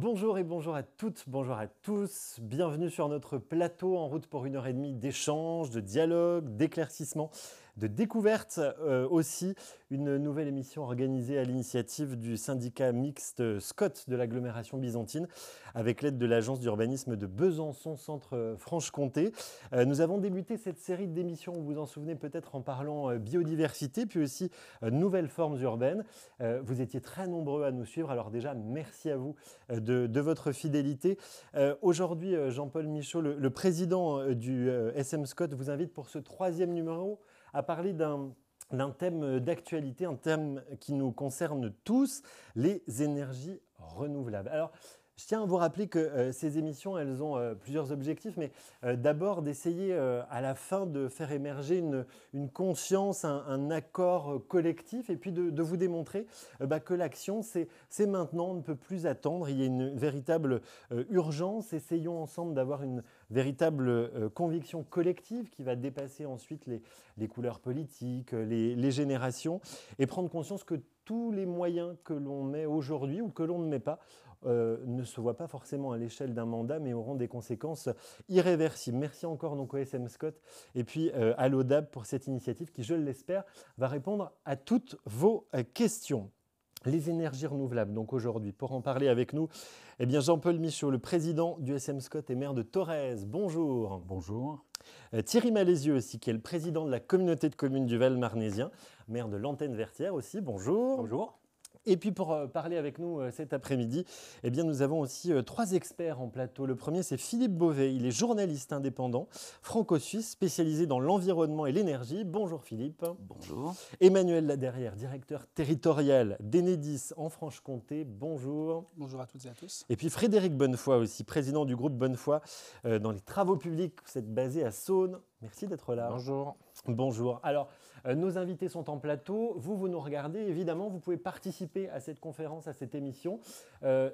Bonjour et bonjour à toutes, bonjour à tous. Bienvenue sur notre plateau en route pour 1 heure et demie d'échange, de dialogue, d'éclaircissement, de découverte aussi. Une nouvelle émission organisée à l'initiative du syndicat mixte Scott de l'agglomération byzantine avec l'aide de l'agence d'urbanisme de Besançon Centre Franche-Comté. Nous avons débuté cette série d'émissions, vous vous en souvenez peut-être, en parlant biodiversité, puis aussi nouvelles formes urbaines. Vous étiez très nombreux à nous suivre, alors déjà merci à vous de votre fidélité. Aujourd'hui, Jean-Paul Michaud, le président du SM Scott, vous invite pour ce 3e numéro à parler d'un thème d'actualité, un thème qui nous concerne tous, les énergies renouvelables. Alors, je tiens à vous rappeler que ces émissions, elles ont plusieurs objectifs, mais d'abord d'essayer à la fin de faire émerger une conscience, un accord collectif, et puis de vous démontrer que l'action, c'est maintenant, on ne peut plus attendre, il y a une véritable urgence. Essayons ensemble d'avoir une véritable conviction collective qui va dépasser ensuite les couleurs politiques, les générations, et prendre conscience que tous les moyens que l'on met aujourd'hui ou que l'on ne met pas ne se voient pas forcément à l'échelle d'un mandat, mais auront des conséquences irréversibles. Merci encore donc au SM Scott et puis à l'ODAB pour cette initiative qui, je l'espère, va répondre à toutes vos questions. Les énergies renouvelables, donc aujourd'hui, pour en parler avec nous, Jean-Paul Michaud, le président du SM Scott et maire de Thorez. Bonjour. Bonjour. Thierry Malézieux aussi, qui est le président de la communauté de communes du Val-Marnésien, maire de l'Antenne Vertière aussi. Bonjour. Bonjour. Et puis pour parler avec nous cet après-midi, nous avons aussi 3 experts en plateau. Le premier, c'est Philippe Beauvais. Il est journaliste indépendant, franco-suisse, spécialisé dans l'environnement et l'énergie. Bonjour Philippe. Bonjour. Emmanuel Laderrière, directeur territorial d'Enedis en Franche-Comté. Bonjour. Bonjour à toutes et à tous. Et puis Frédéric Bonnefoy aussi, président du groupe Bonnefoy dans les travaux publics. Vous êtes basé à Saône. Merci d'être là. Bonjour. Bonjour. Alors, nos invités sont en plateau. Vous nous regardez. Évidemment, vous pouvez participer à cette conférence, à cette émission.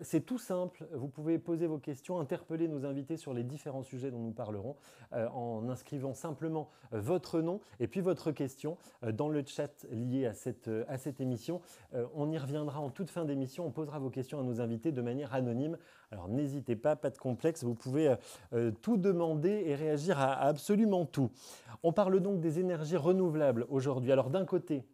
C'est tout simple. Vous pouvez poser vos questions, interpeller nos invités sur les différents sujets dont nous parlerons en inscrivant simplement votre nom et puis votre question dans le chat lié à cette émission. On y reviendra en toute fin d'émission. On posera vos questions à nos invités de manière anonyme. Alors, n'hésitez pas de complexe. Vous pouvez tout demander et réagir à absolument tout. On parle donc des énergies renouvelables aujourd'hui. Alors d'un côté,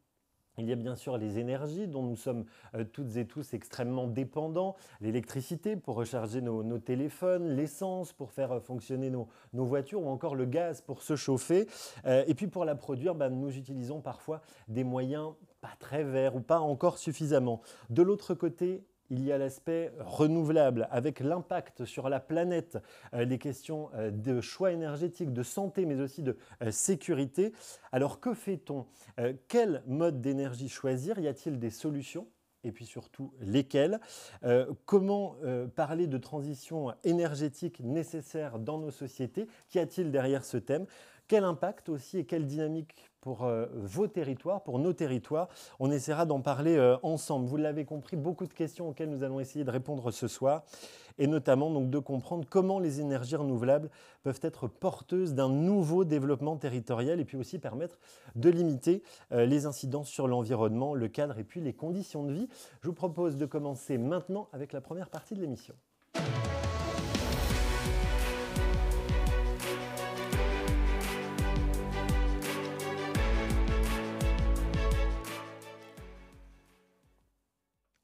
il y a bien sûr les énergies dont nous sommes toutes et tous extrêmement dépendants, l'électricité pour recharger nos téléphones, l'essence pour faire fonctionner nos voitures ou encore le gaz pour se chauffer. Et puis pour la produire, nous utilisons parfois des moyens pas très verts ou pas encore suffisamment. De l'autre côté, il y a l'aspect renouvelable avec l'impact sur la planète, les questions de choix énergétique, de santé, mais aussi de sécurité. Alors que fait-on ? Quel mode d'énergie choisir ? Y a-t-il des solutions ? Et puis surtout, lesquelles ? Comment parler de transition énergétique nécessaire dans nos sociétés ? Qu'y a-t-il derrière ce thème ? Quel impact aussi et quelle dynamique pour vos territoires, pour nos territoires ? On essaiera d'en parler ensemble. Vous l'avez compris, beaucoup de questions auxquelles nous allons essayer de répondre ce soir, et notamment donc, de comprendre comment les énergies renouvelables peuvent être porteuses d'un nouveau développement territorial et puis aussi permettre de limiter les incidences sur l'environnement, le cadre et puis les conditions de vie. Je vous propose de commencer maintenant avec la première partie de l'émission.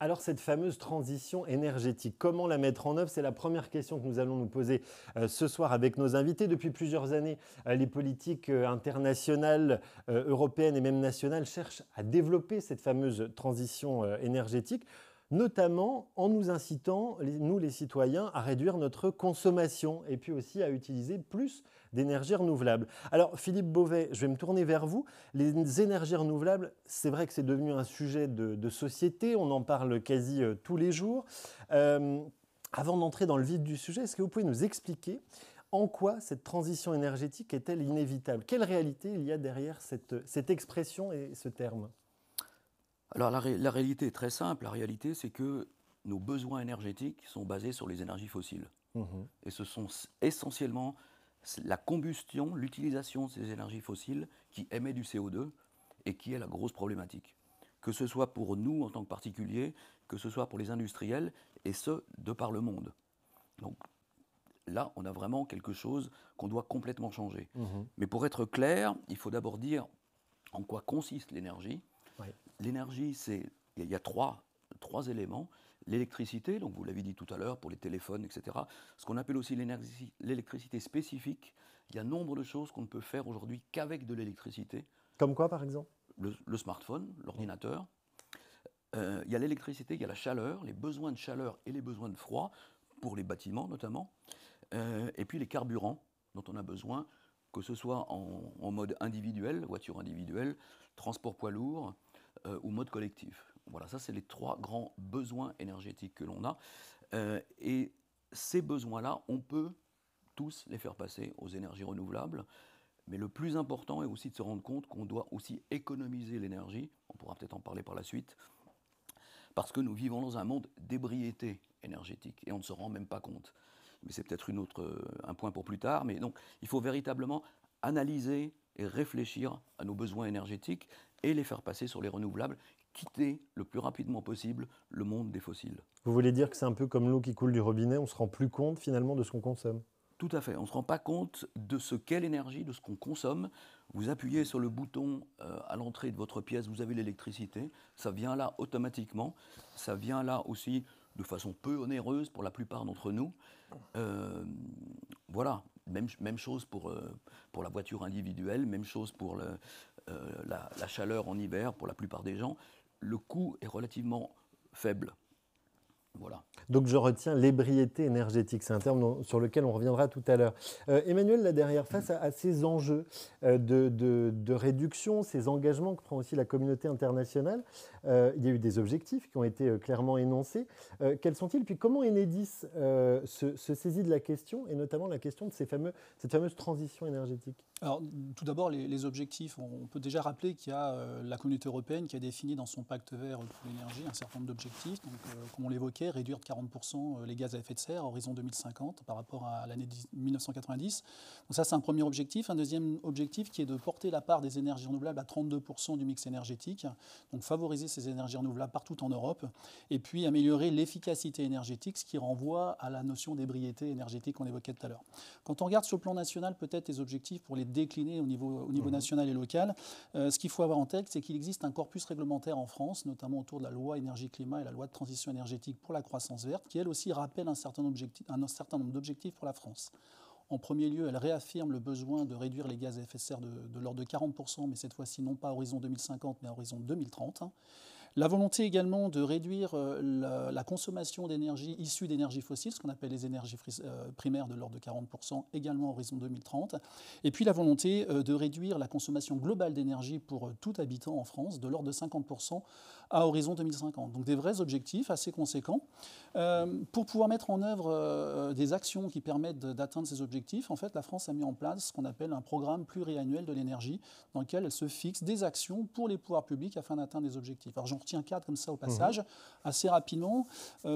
Alors cette fameuse transition énergétique, comment la mettre en œuvre ? C'est la première question que nous allons nous poser ce soir avec nos invités. Depuis plusieurs années, les politiques internationales, européennes et même nationales cherchent à développer cette fameuse transition énergétique, notamment en nous incitant, nous les citoyens, à réduire notre consommation et puis aussi à utiliser plus d'énergie renouvelable. Alors Philippe Beauvais, je vais me tourner vers vous. Les énergies renouvelables, c'est vrai que c'est devenu un sujet de société, on en parle quasi tous les jours. Avant d'entrer dans le vif du sujet, est-ce que vous pouvez nous expliquer en quoi cette transition énergétique est-elle inévitable ? Quelle réalité il y a derrière cette expression et ce terme ? Alors la réalité est très simple. La réalité, c'est que nos besoins énergétiques sont basés sur les énergies fossiles. Et ce sont essentiellement la combustion, l'utilisation de ces énergies fossiles qui émet du CO2 et qui est la grosse problématique. Que ce soit pour nous en tant que particuliers, que ce soit pour les industriels, et ce, de par le monde. Donc là, on a vraiment quelque chose qu'on doit complètement changer. Mais pour être clair, il faut d'abord dire en quoi consiste l'énergie. Oui. L'énergie, il y a trois éléments. L'électricité, donc vous l'avez dit tout à l'heure, pour les téléphones, etc. Ce qu'on appelle aussi l'électricité spécifique. Il y a nombre de choses qu'on ne peut faire aujourd'hui qu'avec de l'électricité. Comme quoi, par exemple ? Le smartphone, l'ordinateur. Il y a l'électricité, il y a la chaleur, les besoins de chaleur et les besoins de froid, pour les bâtiments notamment. Et puis les carburants dont on a besoin, que ce soit en mode individuel, voiture individuelle, transport poids lourd ou mode collectif. Voilà, ça c'est les 3 grands besoins énergétiques que l'on a. Et ces besoins-là, on peut tous les faire passer aux énergies renouvelables. Mais le plus important est aussi de se rendre compte qu'on doit aussi économiser l'énergie. On pourra peut-être en parler par la suite. Parce que nous vivons dans un monde d'ébriété énergétique et on ne se rend même pas compte. Mais c'est peut-être un point pour plus tard. Mais donc, il faut véritablement analyser et réfléchir à nos besoins énergétiques et les faire passer sur les renouvelables, quitter le plus rapidement possible le monde des fossiles. Vous voulez dire que c'est un peu comme l'eau qui coule du robinet, on ne se rend plus compte finalement de ce qu'on consomme ? Tout à fait, on ne se rend pas compte de ce qu'est l'énergie, de ce qu'on consomme. Vous appuyez sur le bouton à l'entrée de votre pièce, vous avez l'électricité, ça vient là automatiquement, ça vient là aussi de façon peu onéreuse pour la plupart d'entre nous. Voilà, même chose pour la voiture individuelle, même chose pour la chaleur en hiver pour la plupart des gens. Le coût est relativement faible. Voilà. Donc je retiens l'ébriété énergétique, c'est un terme sur lequel on reviendra tout à l'heure. Emmanuel, là derrière, face à ces enjeux de réduction, ces engagements que prend aussi la communauté internationale, il y a eu des objectifs qui ont été clairement énoncés. Quels sont-ils ? Puis comment Enedis se saisit de la question, et notamment la question de cette fameuse transition énergétique ? Alors, tout d'abord, les objectifs, on peut déjà rappeler qu'il y a la communauté européenne qui a défini dans son pacte vert pour l'énergie un certain nombre d'objectifs. Donc, comme on l'évoquait, réduire de 40% les gaz à effet de serre à horizon 2050 par rapport à l'année 1990. Donc ça, c'est un premier objectif. Un deuxième objectif qui est de porter la part des énergies renouvelables à 32% du mix énergétique. Donc favoriser ces énergies renouvelables partout en Europe. Et puis améliorer l'efficacité énergétique, ce qui renvoie à la notion d'ébriété énergétique qu'on évoquait tout à l'heure. Quand on regarde sur le plan national, peut-être les objectifs pour les décliner au niveau national et local, ce qu'il faut avoir en tête, c'est qu'il existe un corpus réglementaire en France, notamment autour de la loi énergie-climat et la loi de transition énergétique pour la croissance verte, qui elle aussi rappelle un certain nombre d'objectifs pour la France. En premier lieu, elle réaffirme le besoin de réduire les gaz à effet de serre de l'ordre de 40%, mais cette fois-ci non pas à horizon 2050, mais à horizon 2030. La volonté également de réduire la consommation d'énergie issue d'énergies fossiles, ce qu'on appelle les énergies primaires de l'ordre de 40%, également à horizon 2030. Et puis la volonté de réduire la consommation globale d'énergie pour tout habitant en France de l'ordre de 50% à horizon 2050. Donc des vrais objectifs assez conséquents. Pour pouvoir mettre en œuvre des actions qui permettent d'atteindre ces objectifs, en fait, la France a mis en place ce qu'on appelle un programme pluriannuel de l'énergie dans lequel elle se fixe des actions pour les pouvoirs publics afin d'atteindre des objectifs. Alors j'en retiens 4 comme ça au passage, assez rapidement,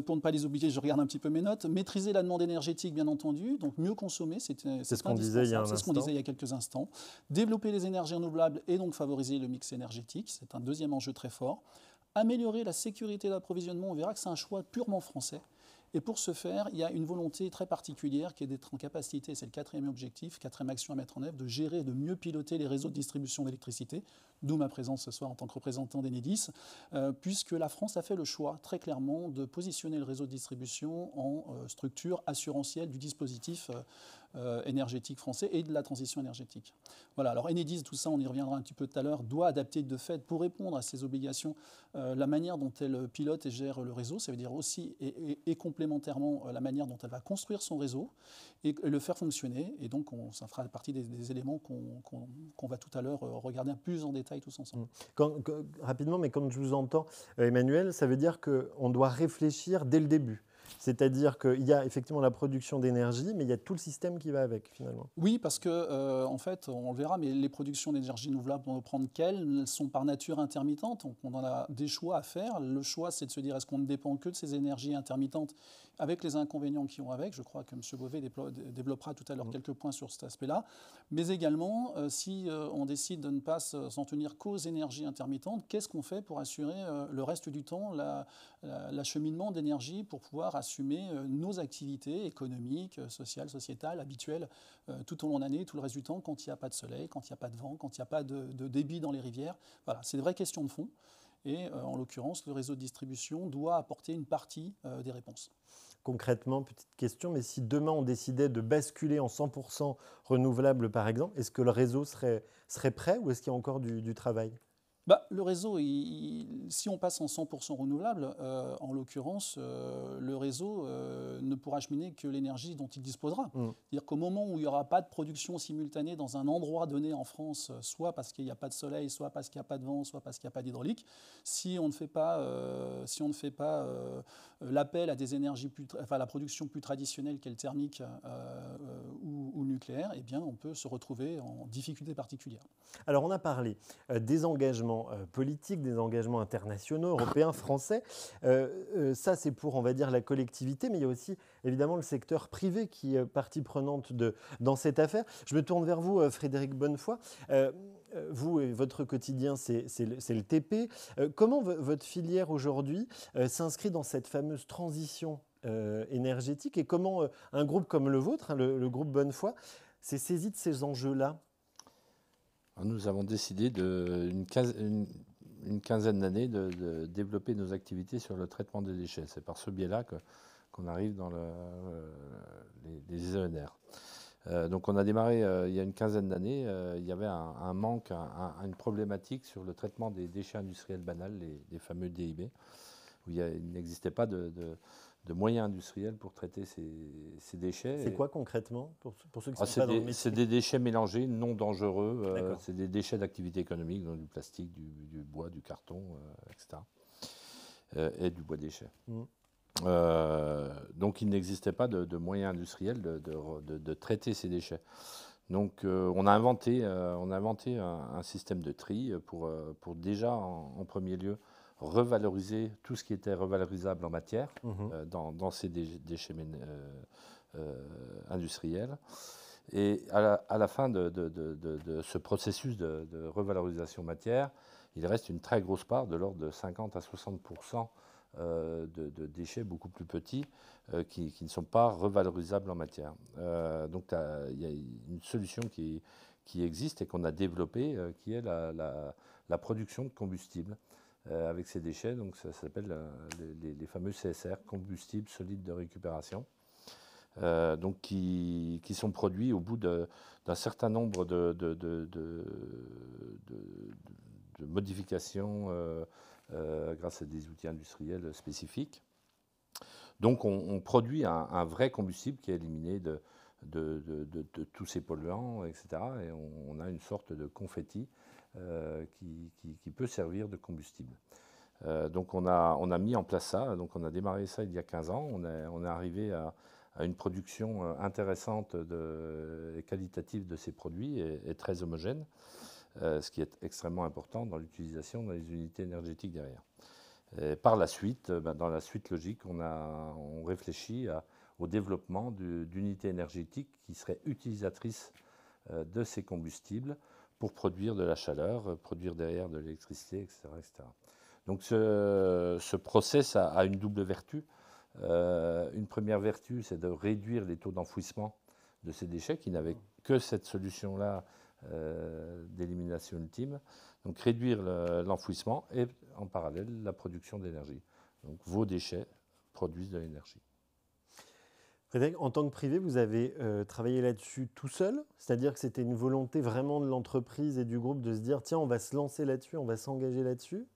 pour ne pas les oublier, je regarde un petit peu mes notes. Maîtriser la demande énergétique, bien entendu, donc mieux consommer, c'est ce qu'on disait il y a un instant. C'est ce qu'on disait il y a quelques instants. Développer les énergies renouvelables et donc favoriser le mix énergétique, c'est un deuxième enjeu très fort. Améliorer la sécurité d'approvisionnement, on verra que c'est un choix purement français. Et pour ce faire, il y a une volonté très particulière qui est d'être en capacité, c'est le quatrième objectif, quatrième action à mettre en œuvre, de gérer et de mieux piloter les réseaux de distribution d'électricité, d'où ma présence ce soir en tant que représentant d'Enedis, puisque la France a fait le choix très clairement de positionner le réseau de distribution en structure assurantielle du dispositif énergétique français et de la transition énergétique. Voilà, alors Enedis, tout ça, on y reviendra un petit peu tout à l'heure, doit adapter de fait pour répondre à ces obligations la manière dont elle pilote et gère le réseau, ça veut dire aussi et complémentairement la manière dont elle va construire son réseau et le faire fonctionner. Et donc, ça fera partie des éléments qu'on va tout à l'heure regarder un peu plus en détail tous ensemble. Rapidement, mais comme je vous entends, Emmanuel, ça veut dire qu'on doit réfléchir dès le début. C'est-à-dire qu'il y a effectivement la production d'énergie, mais il y a tout le système qui va avec, finalement. Oui, parce que, en fait, on le verra, mais les productions d'énergie renouvelable, on ne prendre qu'elles, elles sont par nature intermittentes. Donc, on en a des choix à faire. Le choix, c'est de se dire, est-ce qu'on ne dépend que de ces énergies intermittentes avec les inconvénients qui ont avec. Je crois que M. Beauvais développera tout à l'heure quelques points sur cet aspect-là. Mais également, si on décide de ne pas s'en tenir qu'aux énergies intermittentes, qu'est-ce qu'on fait pour assurer le reste du temps l'acheminement d'énergie pour pouvoir assumer nos activités économiques, sociales, sociétales, habituelles, tout au long de l'année, tout le reste du temps, quand il n'y a pas de soleil, quand il n'y a pas de vent, quand il n'y a pas de débit dans les rivières. Voilà, c'est des vraies questions de fond. Et en l'occurrence, le réseau de distribution doit apporter une partie des réponses. Concrètement, petite question, mais si demain on décidait de basculer en 100% renouvelable par exemple, est-ce que le réseau serait prêt ou est-ce qu'il y a encore du travail ? Le réseau, si on passe en 100% renouvelable, en l'occurrence, le réseau ne pourra acheminer que l'énergie dont il disposera. C'est-à-dire qu'au moment où il n'y aura pas de production simultanée dans un endroit donné en France, soit parce qu'il n'y a pas de soleil, soit parce qu'il n'y a pas de vent, soit parce qu'il n'y a pas d'hydraulique, si on ne fait pas, l'appel à des énergies la production plus traditionnelle qu'est le thermique ou nucléaire, eh bien, on peut se retrouver en difficulté particulière. Alors, on a parlé des engagements politiques, des engagements internationaux, européens, français. Ça, c'est pour, on va dire, la collectivité, mais il y a aussi, évidemment, le secteur privé qui est partie prenante dans cette affaire. Je me tourne vers vous, Frédéric Bonnefoy. Vous, votre quotidien, c'est le TP. Comment votre filière, aujourd'hui, s'inscrit dans cette fameuse transition énergétique et comment un groupe comme le vôtre, le groupe Bonnefoy, s'est saisi de ces enjeux-là ? Nous avons décidé, une quinzaine d'années, de développer nos activités sur le traitement des déchets. C'est par ce biais-là qu'on arrive dans les ENR. Donc on a démarré il y a une quinzaine d'années. Il y avait un manque, une problématique sur le traitement des déchets industriels banals, les fameux DIB, où il n'existait pas de moyens industriels pour traiter ces déchets. C'est quoi concrètement pour ceux qui sont pas dans le métier ? C'est des déchets mélangés, non dangereux. C'est des déchets d'activité économique, donc du plastique, du bois, du carton, etc. Et du bois déchet. Donc il n'existait pas de moyens industriels de traiter ces déchets. Donc on a inventé un système de tri pour déjà en premier lieu revaloriser tout ce qui était revalorisable en matière dans ces déchets industriels. Et à la fin de ce processus de revalorisation matière, il reste une très grosse part, de l'ordre de 50 à 60% de déchets beaucoup plus petits qui ne sont pas revalorisables en matière. Donc il y a une solution qui existe et qu'on a développée, qui est la production de combustible avec ces déchets. Donc ça s'appelle les fameux CSR, combustibles solides de récupération, donc qui sont produits au bout d'un certain nombre de modifications grâce à des outils industriels spécifiques. Donc on produit un vrai combustible qui est éliminé de tous ces polluants, etc. Et on a une sorte de confetti qui peut servir de combustible. Donc on a mis en place ça, donc on a démarré ça il y a 15 ans, on est arrivé à une production intéressante et qualitative de ces produits et très homogène, ce qui est extrêmement important dans l'utilisation dans les unités énergétiques derrière. Et par la suite, dans la suite logique, on réfléchit au développement d'unités énergétiques qui seraient utilisatrices de ces combustibles pour produire de la chaleur, produire derrière de l'électricité, etc., etc. Donc ce process a une double vertu. Une première vertu, c'est de réduire les taux d'enfouissement de ces déchets qui n'avaient que cette solution-là d'élimination ultime. Donc réduire l'enfouissement et en parallèle la production d'énergie. Donc vos déchets produisent de l'énergie. Frédéric, en tant que privé, vous avez travaillé là-dessus tout seul, c'est-à-dire que c'était une volonté vraiment de l'entreprise et du groupe de se dire tiens, on va se lancer là-dessus, on va s'engager là-dessus.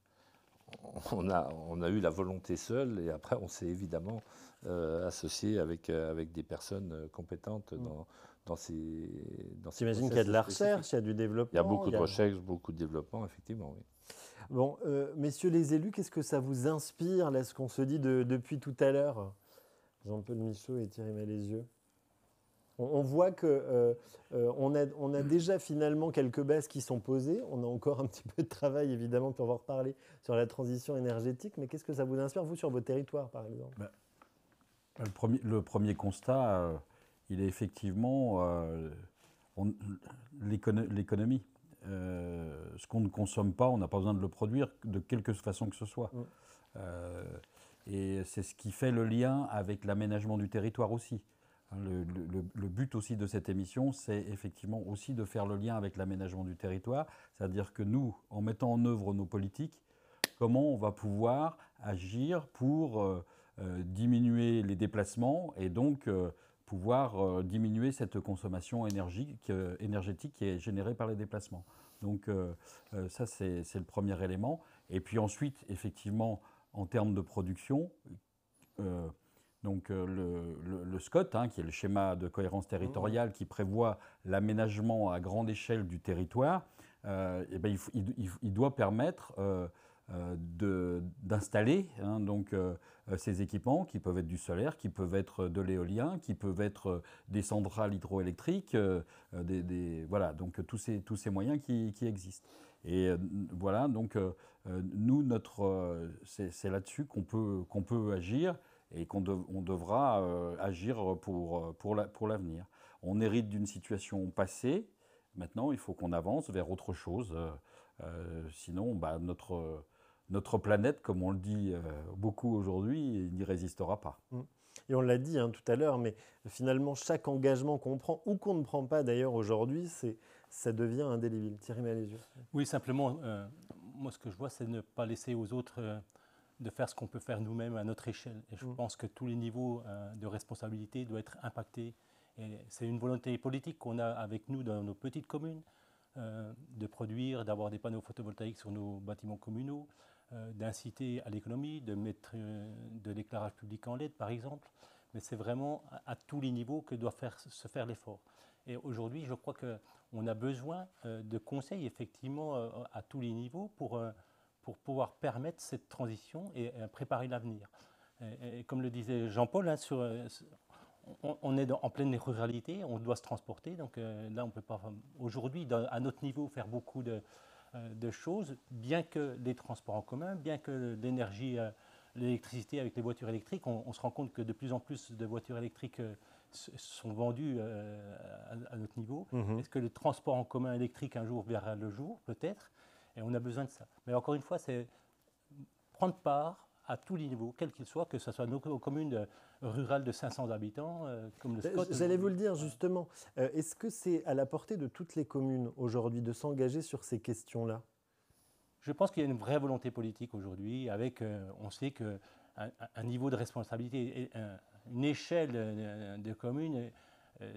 On a eu la volonté seule et après on s'est évidemment associé avec des personnes compétentes dans ces J'imagine qu'il y a de la recherche, il y a du développement. Il y a beaucoup de recherche, beaucoup de développement, effectivement, oui. Bon, messieurs les élus, qu'est-ce que ça vous inspire, là, ce qu'on se dit depuis tout à l'heure ? Jean-Paul Michaud et Thierry Malézieux. On voit qu'on a déjà finalement quelques bases qui sont posées. On a encore un petit peu de travail, évidemment, pour en reparler sur la transition énergétique. Mais qu'est-ce que ça vous inspire, vous, sur vos territoires, par exemple ? Le premier constat, il est effectivement l'économie. Ce qu'on ne consomme pas, on n'a pas besoin de le produire de quelque façon que ce soit. Et c'est ce qui fait le lien avec l'aménagement du territoire aussi. Le but aussi de cette émission, c'est effectivement aussi de faire le lien avec l'aménagement du territoire, c'est-à-dire que nous, en mettant en œuvre nos politiques, comment on va pouvoir agir pour diminuer les déplacements et donc pouvoir diminuer cette consommation énergétique qui est générée par les déplacements. Donc ça, c'est le premier élément. Et puis ensuite, effectivement, en termes de production, le SCOT, qui est le schéma de cohérence territoriale qui prévoit l'aménagement à grande échelle du territoire, il doit permettre d'installer ces équipements qui peuvent être du solaire, qui peuvent être de l'éolien, qui peuvent être des centrales hydroélectriques, voilà, donc tous ces moyens qui existent. Et voilà, donc nous, c'est là-dessus qu'on peut agir et on devra agir pour l'avenir. On hérite d'une situation passée, maintenant il faut qu'on avance vers autre chose, sinon notre planète, comme on le dit beaucoup aujourd'hui, n'y résistera pas. Et on l'a dit tout à l'heure, mais finalement, chaque engagement qu'on prend, ou qu'on ne prend pas d'ailleurs aujourd'hui, ça devient indélébile. Thierry Malézieux. Oui, simplement, moi ce que je vois, c'est ne pas laisser aux autres de faire ce qu'on peut faire nous-mêmes à notre échelle. Et je pense que tous les niveaux de responsabilité doivent être impactés. Et c'est une volonté politique qu'on a avec nous dans nos petites communes, de produire, d'avoir des panneaux photovoltaïques sur nos bâtiments communaux, d'inciter à l'économie, de mettre de l'éclairage public en LED par exemple, mais c'est vraiment à tous les niveaux que doit se faire l'effort. Et aujourd'hui, je crois qu'on a besoin de conseils effectivement à tous les niveaux pour pouvoir permettre cette transition et préparer l'avenir. Et comme le disait Jean-Paul, on est en pleine ruralité, on doit se transporter, donc là on ne peut pas aujourd'hui à notre niveau faire beaucoup de choses, bien que les transports en commun, bien que l'électricité avec les voitures électriques, on se rend compte que de plus en plus de voitures électriques sont vendues à notre niveau. Est-ce que le transport en commun électrique un jour verra le jour? Peut-être, et on a besoin de ça. Mais encore une fois, c'est prendre part à tous les niveaux, quels qu'ils soient, que ce soit nos communes rurales de 500 habitants, comme le SCOT. J'allais vous le dire justement, est-ce que c'est à la portée de toutes les communes aujourd'hui de s'engager sur ces questions-là? Je pense qu'il y a une vraie volonté politique aujourd'hui, avec, on sait qu'un niveau de responsabilité, une échelle de communes,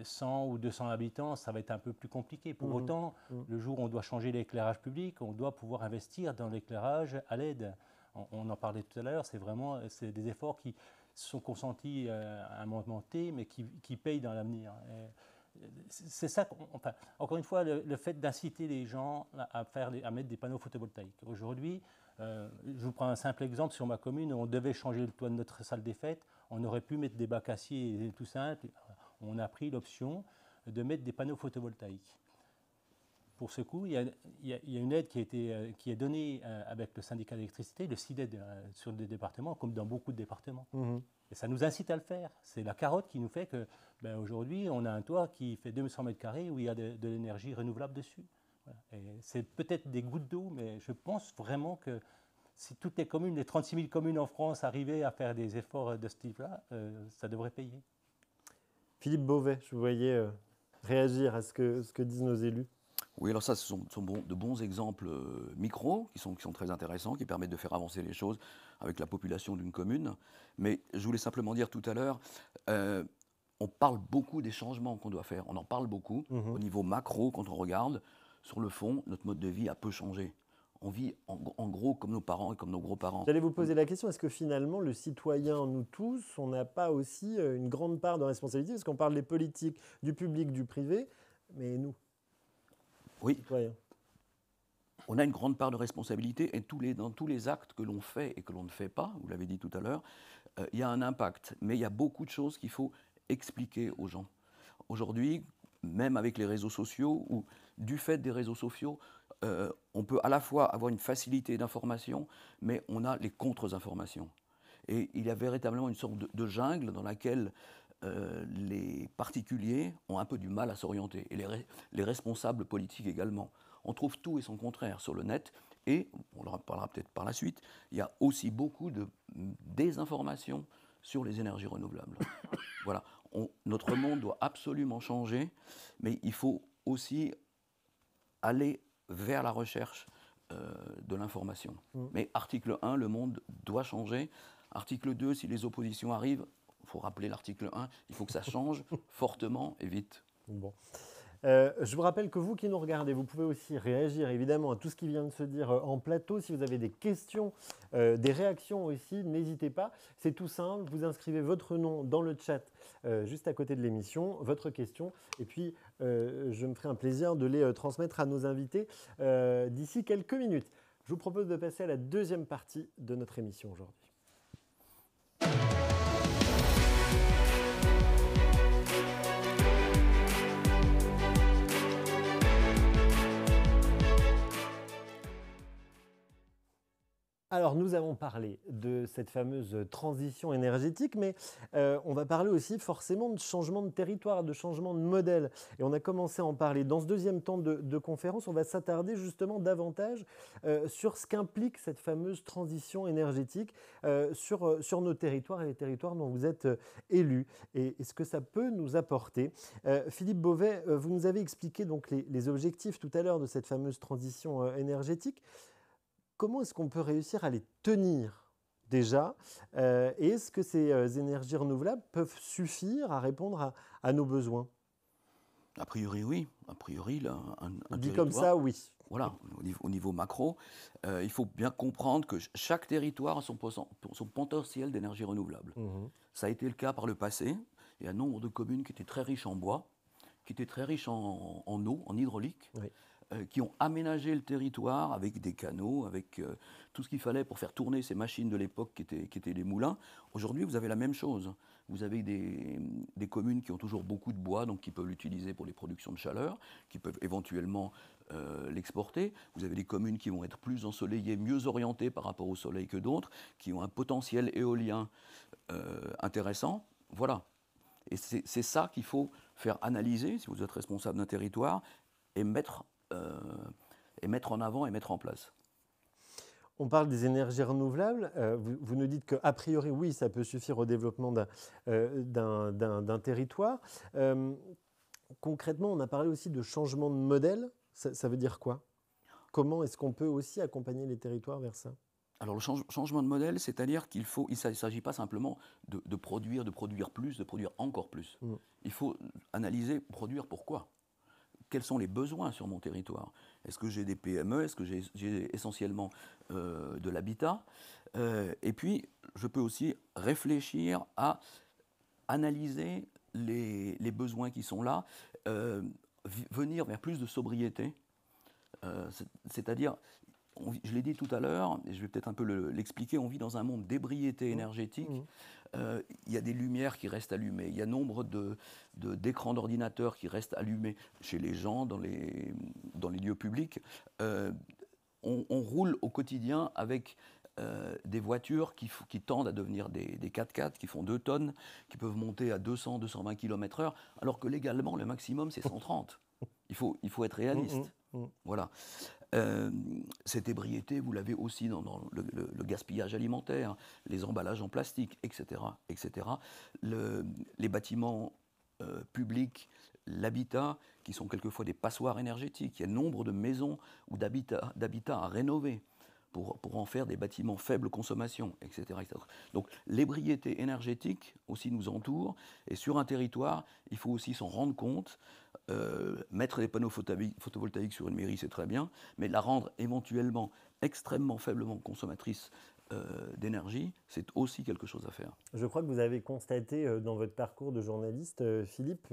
100 ou 200 habitants, ça va être un peu plus compliqué. Pour autant, le jour où on doit changer l'éclairage public, on doit pouvoir investir dans l'éclairage à LED. On en parlait tout à l'heure, c'est des efforts qui sont consentis à un moment T, mais qui payent dans l'avenir. C'est ça, encore une fois, le fait d'inciter les gens à mettre des panneaux photovoltaïques. Aujourd'hui, je vous prends un simple exemple, sur ma commune, on devait changer le toit de notre salle des fêtes, on aurait pu mettre des bacs acier et tout simple. On a pris l'option de mettre des panneaux photovoltaïques. Pour ce coup, il y a une aide qui est donnée avec le syndicat d'électricité, le CIDED, sur des départements, comme dans beaucoup de départements. Et ça nous incite à le faire. C'est la carotte qui nous fait que, aujourd'hui, on a un toit qui fait 200 mètres carrés où il y a de l'énergie renouvelable dessus. Voilà. Et c'est peut-être des gouttes d'eau, mais je pense vraiment que si toutes les communes, les 36 000 communes en France arrivaient à faire des efforts de ce type-là, ça devrait payer. Philippe Beauvais, je vous voyais réagir à ce que disent nos élus. Oui, alors ça, ce sont de bons exemples micros qui sont très intéressants, qui permettent de faire avancer les choses avec la population d'une commune. Mais je voulais simplement dire tout à l'heure, on parle beaucoup des changements qu'on doit faire. On en parle beaucoup au niveau macro quand on regarde. Sur le fond, notre mode de vie a peu changé. On vit en gros comme nos parents et comme nos gros-parents. J'allais vous poser la question, est-ce que finalement, le citoyen, nous tous, on n'a pas aussi une grande part de responsabilité? Parce qu'on parle des politiques, du public, du privé, mais nous, oui, citoyens. On a une grande part de responsabilité et dans tous les actes que l'on fait et que l'on ne fait pas, vous l'avez dit tout à l'heure, il y a un impact. Mais il y a beaucoup de choses qu'il faut expliquer aux gens. Aujourd'hui, même avec les réseaux sociaux, ou du fait des réseaux sociaux, on peut à la fois avoir une facilité d'information, mais on a les contre-informations. Et il y a véritablement une sorte de jungle dans laquelle les particuliers ont un peu du mal à s'orienter, et les responsables politiques également. On trouve tout et son contraire sur le net, et, on en parlera peut-être par la suite, il y a aussi beaucoup de désinformation sur les énergies renouvelables. Voilà, notre monde doit absolument changer, mais il faut aussi aller vers la recherche de l'information. Mais article 1, le monde doit changer. Article 2, si les oppositions arrivent, il faut rappeler l'article 1, il faut que ça change fortement et vite. Bon. Je vous rappelle que vous qui nous regardez, vous pouvez aussi réagir évidemment à tout ce qui vient de se dire en plateau. Si vous avez des questions, des réactions aussi, n'hésitez pas. C'est tout simple, vous inscrivez votre nom dans le chat juste à côté de l'émission, votre question, et puis je me ferai un plaisir de les transmettre à nos invités d'ici quelques minutes. Je vous propose de passer à la deuxième partie de notre émission aujourd'hui. Alors, nous avons parlé de cette fameuse transition énergétique, mais on va parler aussi forcément de changement de territoire, de changement de modèle. Et on a commencé à en parler. Dans ce deuxième temps de conférence, on va s'attarder justement davantage sur ce qu'implique cette fameuse transition énergétique sur nos territoires et les territoires dont vous êtes élus, et ce que ça peut nous apporter. Philippe Beauvais, vous nous avez expliqué donc les objectifs tout à l'heure de cette fameuse transition énergétique. Comment est-ce qu'on peut réussir à les tenir déjà et est-ce que ces énergies renouvelables peuvent suffire à répondre à nos besoins? A priori, oui. A priori, là, un dit comme ça, oui. Voilà, au niveau macro, il faut bien comprendre que chaque territoire a son potentiel d'énergie renouvelable. Ça a été le cas par le passé. Il y a un nombre de communes qui étaient très riches en bois, qui étaient très riches en eau, en hydraulique. Oui. Qui ont aménagé le territoire avec des canaux, avec tout ce qu'il fallait pour faire tourner ces machines de l'époque qui étaient les moulins. Aujourd'hui, vous avez la même chose. Vous avez des communes qui ont toujours beaucoup de bois, donc qui peuvent l'utiliser pour les productions de chaleur, qui peuvent éventuellement l'exporter. Vous avez des communes qui vont être plus ensoleillées, mieux orientées par rapport au soleil que d'autres, qui ont un potentiel éolien intéressant. Voilà. Et c'est ça qu'il faut faire analyser, si vous êtes responsable d'un territoire, et mettre en avant et mettre en place. On parle des énergies renouvelables. Vous nous dites qu'a priori, oui, ça peut suffire au développement d'un territoire. Concrètement, on a parlé aussi de changement de modèle. Ça veut dire quoi? Comment est-ce qu'on peut aussi accompagner les territoires vers ça? Alors le changement de modèle, c'est-à-dire qu'il ne s'agit pas simplement de produire plus, de produire encore plus. Il faut analyser, produire pourquoi? Quels sont les besoins sur mon territoire? Est-ce que j'ai des PME? Est-ce que j'ai essentiellement de l'habitat? Et puis, je peux aussi réfléchir à analyser les besoins qui sont là, venir vers plus de sobriété. C'est-à-dire, je l'ai dit tout à l'heure, et je vais peut-être un peu l'expliquer, on vit dans un monde d'ébriété énergétique. Il y a des lumières qui restent allumées, il y a nombre d'écrans d'ordinateurs qui restent allumés chez les gens, dans les lieux publics. On roule au quotidien avec des voitures qui tendent à devenir des 4x4, qui font 2 tonnes, qui peuvent monter à 200-220 km/h, alors que légalement, le maximum, c'est 130. Il faut être réaliste. Voilà. Cette ébriété, vous l'avez aussi dans le gaspillage alimentaire, les emballages en plastique, etc. etc. Les bâtiments publics, l'habitat, qui sont quelquefois des passoires énergétiques. Il y a nombre de maisons ou d'habitats à rénover pour en faire des bâtiments faible consommation, etc. etc. Donc l'ébriété énergétique aussi nous entoure, et sur un territoire, il faut aussi s'en rendre compte. Mettre des panneaux photovoltaïques sur une mairie, c'est très bien, mais la rendre éventuellement extrêmement faiblement consommatrice d'énergie, c'est aussi quelque chose à faire. Je crois que vous avez constaté dans votre parcours de journaliste, Philippe,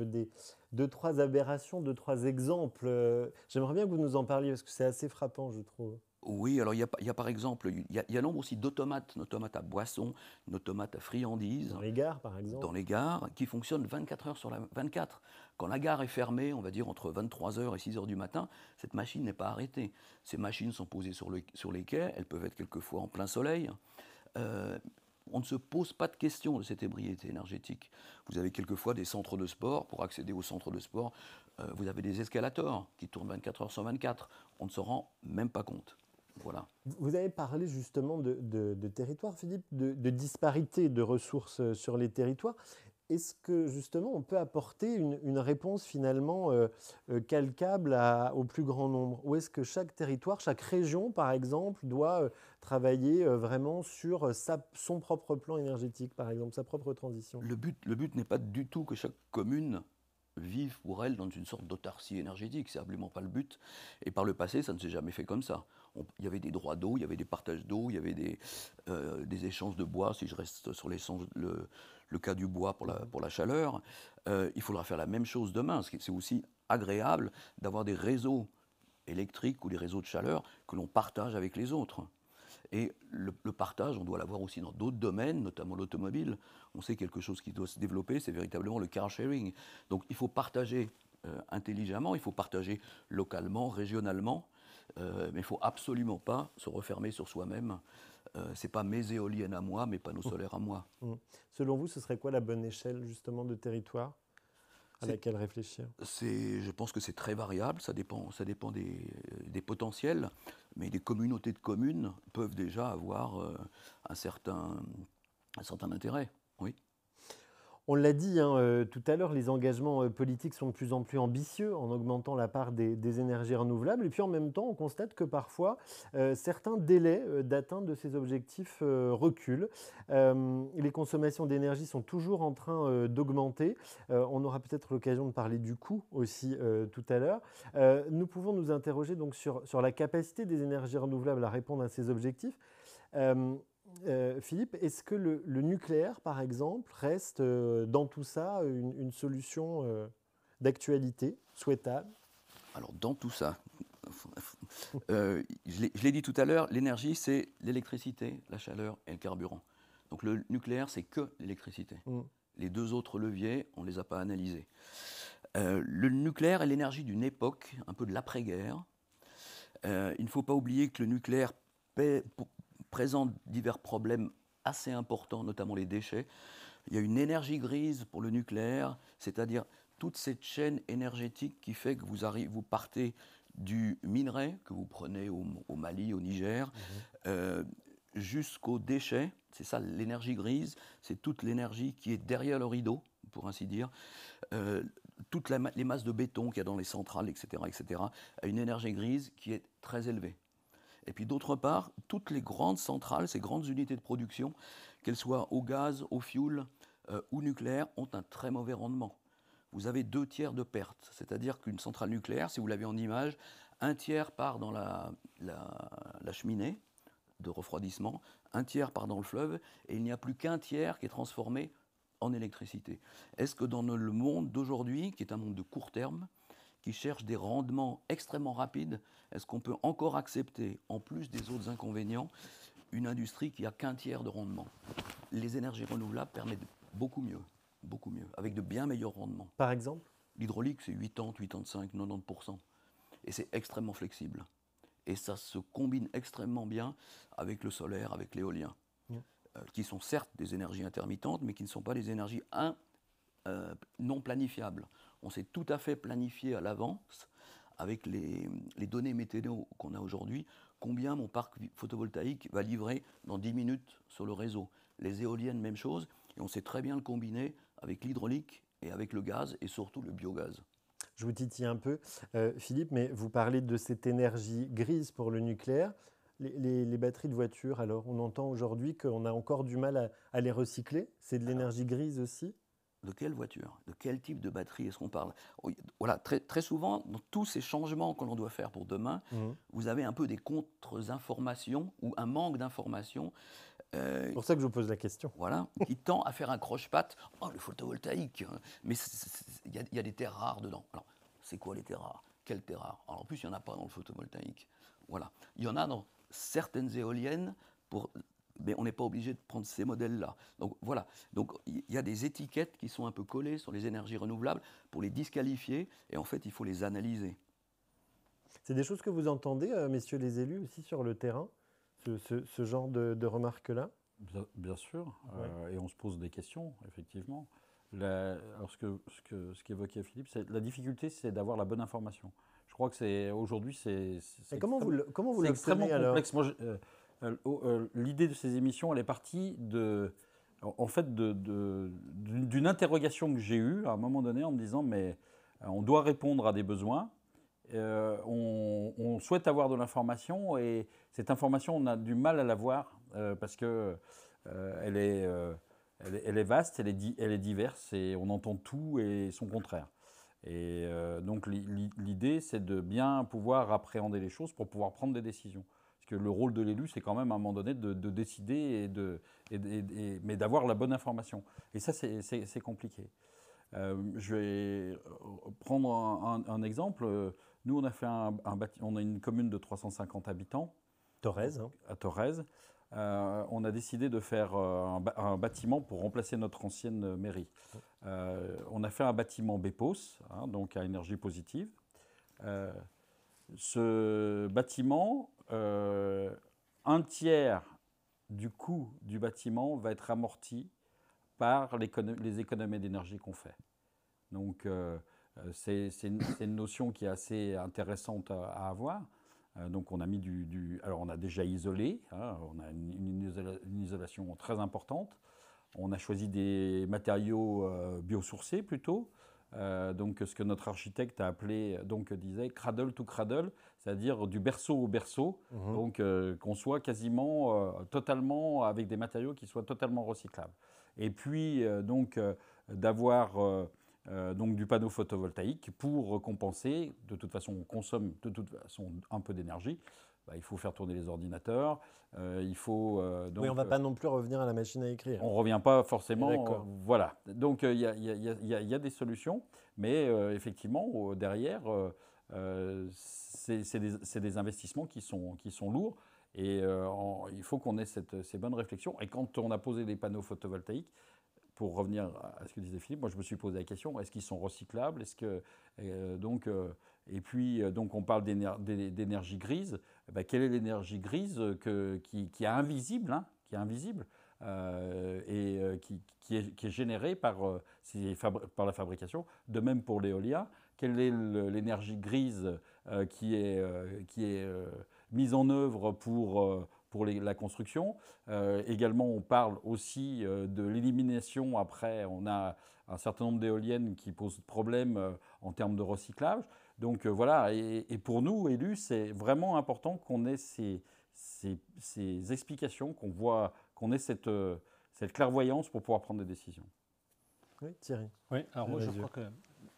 2-3 aberrations, 2-3 exemples. J'aimerais bien que vous nous en parliez, parce que c'est assez frappant, je trouve. Oui, alors il y a par exemple, il y a nombre aussi d'automates, une automate à boissons, une automate à friandises. Dans les gares, par exemple. Dans les gares, qui fonctionnent 24 heures sur la 24. Quand la gare est fermée, on va dire entre 23h et 6h du matin, cette machine n'est pas arrêtée. Ces machines sont posées sur les quais, elles peuvent être quelquefois en plein soleil. on ne se pose pas de questions de cette ébriété énergétique. Vous avez quelquefois des centres de sport. Pour accéder aux centres de sport, vous avez des escalators qui tournent 24 heures sur 24. On ne se rend même pas compte. Voilà. Vous avez parlé justement de territoire, Philippe, de disparité de ressources sur les territoires. Est-ce que justement on peut apporter une réponse finalement calcable au plus grand nombre? Ou est-ce que chaque territoire, chaque région par exemple, doit travailler vraiment sur son propre plan énergétique, par exemple, sa propre transition? Le but n'est pas du tout que chaque commune vive pour elle dans une sorte d'autarcie énergétique. C'est absolument pas le but. Et par le passé, ça ne s'est jamais fait comme ça. Il y avait des droits d'eau, il y avait des partages d'eau, il y avait des échanges de bois, si je reste sur le cas du bois pour la chaleur. Il faudra faire la même chose demain. C'est aussi agréable d'avoir des réseaux électriques ou des réseaux de chaleur que l'on partage avec les autres. Et le partage, on doit l'avoir aussi dans d'autres domaines, notamment l'automobile. On sait quelque chose qui doit se développer, c'est véritablement le car sharing. Donc il faut partager intelligemment, il faut partager localement, régionalement, mais il ne faut absolument pas se refermer sur soi-même. Ce n'est pas mes éoliennes à moi, mes panneaux solaires à moi. Selon vous, ce serait quoi la bonne échelle justement de territoire à laquelle réfléchir? Je pense que c'est très variable, ça dépend des potentiels, mais des communautés de communes peuvent déjà avoir un certain intérêt. Oui. On l'a dit tout à l'heure, les engagements politiques sont de plus en plus ambitieux en augmentant la part des énergies renouvelables. Et puis en même temps, on constate que parfois, certains délais d'atteinte de ces objectifs reculent. Les consommations d'énergie sont toujours en train d'augmenter. On aura peut-être l'occasion de parler du coût aussi tout à l'heure. Nous pouvons nous interroger donc sur la capacité des énergies renouvelables à répondre à ces objectifs. Philippe, est-ce que le nucléaire, par exemple, reste dans tout ça une solution d'actualité souhaitable? Alors, dans tout ça, je l'ai dit tout à l'heure, l'énergie, c'est l'électricité, la chaleur et le carburant. Donc, le nucléaire, c'est que l'électricité. Les deux autres leviers, on ne les a pas analysés. Le nucléaire est l'énergie d'une époque, un peu de l'après-guerre. Il ne faut pas oublier que le nucléaire présente divers problèmes assez importants, notamment les déchets. Il y a une énergie grise pour le nucléaire, c'est-à-dire toute cette chaîne énergétique qui fait que vous partez du minerai que vous prenez au Mali, au Niger, jusqu'aux déchets. C'est ça l'énergie grise, c'est toute l'énergie qui est derrière le rideau, pour ainsi dire. Toutes les masses de béton qu'il y a dans les centrales, etc., a une énergie grise qui est très élevée. Et puis d'autre part, toutes les grandes centrales, ces grandes unités de production, qu'elles soient au gaz, au fioul ou nucléaire, ont un très mauvais rendement. Vous avez 2/3 de perte, c'est-à-dire qu'une centrale nucléaire, si vous l'avez en image, 1/3 part dans la cheminée de refroidissement, 1/3 part dans le fleuve, et il n'y a plus qu'1/3 qui est transformé en électricité. Est-ce que dans le monde d'aujourd'hui, qui est un monde de court terme, qui cherche des rendements extrêmement rapides, est-ce qu'on peut encore accepter, en plus des autres inconvénients, une industrie qui a qu'1/3 de rendement? Les énergies renouvelables permettent beaucoup mieux, avec de bien meilleurs rendements. Par exemple? L'hydraulique, c'est 80, 85, 90%. Et c'est extrêmement flexible. Et ça se combine extrêmement bien avec le solaire, avec l'éolien, qui sont certes des énergies intermittentes, mais qui ne sont pas des énergies non planifiables. On sait tout à fait planifier à l'avance, avec les données météo qu'on a aujourd'hui, combien mon parc photovoltaïque va livrer dans 10 minutes sur le réseau. Les éoliennes, même chose, et on sait très bien le combiner avec l'hydraulique et avec le gaz, et surtout le biogaz. Je vous titille un peu, Philippe, mais vous parlez de cette énergie grise pour le nucléaire. Les batteries de voitures, alors, on entend aujourd'hui qu'on a encore du mal à les recycler. C'est de l'énergie grise aussi? De quelle voiture? De quel type de batterie est-ce qu'on parle? Voilà, très, très souvent, dans tous ces changements que l'on doit faire pour demain, vous avez un peu des contre-informations ou un manque d'informations. C'est pour ça que je vous pose la question. Voilà, qui tend à faire un croche-patte. Oh, le photovoltaïque, mais il y a des terres rares dedans. Alors, c'est quoi les terres rares? Quelles terres rares? Alors, en plus, il n'y en a pas dans le photovoltaïque. Voilà. Il y en a dans certaines éoliennes, mais on n'est pas obligé de prendre ces modèles-là. Donc voilà, donc il y a des étiquettes qui sont un peu collées sur les énergies renouvelables pour les disqualifier, et en fait, il faut les analyser. C'est des choses que vous entendez, messieurs les élus, aussi sur le terrain, ce genre de remarques-là? Bien sûr, Ouais. et on se pose des questions, effectivement. Alors ce qu'évoquait Philippe, la difficulté, c'est d'avoir la bonne information. Je crois que aujourd'hui, c'est Et comment vous c'est extrêmement l'obtenez alors? complexe. Moi, l'idée de ces émissions, elle est partie en fait, d'une interrogation que j'ai eue à un moment donné en me disant, mais on doit répondre à des besoins, on souhaite avoir de l'information et cette information, on a du mal à l'avoir parce que elle est vaste, elle est diverse et on entend tout et son contraire. Et donc l'idée, c'est de bien pouvoir appréhender les choses pour pouvoir prendre des décisions. Parce que le rôle de l'élu, c'est quand même à un moment donné de décider, mais d'avoir la bonne information. Et ça, c'est compliqué. Je vais prendre un exemple. Nous, on a fait on a une commune de 350 habitants. Thorez. Hein. À Thorez. On a décidé de faire un bâtiment pour remplacer notre ancienne mairie. On a fait un bâtiment BEPOS, hein, donc à énergie positive. Ce bâtiment, un tiers du coût du bâtiment va être amorti par les économies d'énergie qu'on fait. Donc c'est une notion qui est assez intéressante à avoir. Donc on a mis alors on a déjà isolé, hein, on a une isolation très importante. On a choisi des matériaux biosourcés plutôt. Donc ce que notre architecte a appelé, disait cradle to cradle, c'est-à-dire du berceau au berceau, donc qu'on soit quasiment totalement avec des matériaux qui soient totalement recyclables. Et puis d'avoir donc du panneau photovoltaïque pour compenser. De toute façon, on consomme de toute façon un peu d'énergie. Il faut faire tourner les ordinateurs. Il faut Oui, on ne va pas non plus revenir à la machine à écrire. On ne revient pas forcément. D'accord. Voilà. Donc il y a des solutions, mais effectivement derrière, c'est des investissements qui sont lourds. Et il faut qu'on ait ces bonnes réflexions. Et quand on a posé les panneaux photovoltaïques, pour revenir à ce que disait Philippe, moi je me suis posé la question, est-ce qu'ils sont recyclables? Et puis on parle d'énergie grise. Quelle est l'énergie grise qui est invisible, hein, qui est générée par la fabrication? De même pour l'éolien, quelle est l'énergie grise qui est mise en œuvre pour la construction? Également, on parle aussi de l'élimination. Après, on a un certain nombre d'éoliennes qui posent problème en termes de recyclage. Donc voilà, et pour nous, élus, c'est vraiment important qu'on ait ces explications, qu'on ait cette clairvoyance pour pouvoir prendre des décisions. Oui, Thierry. Oui, alors moi je crois que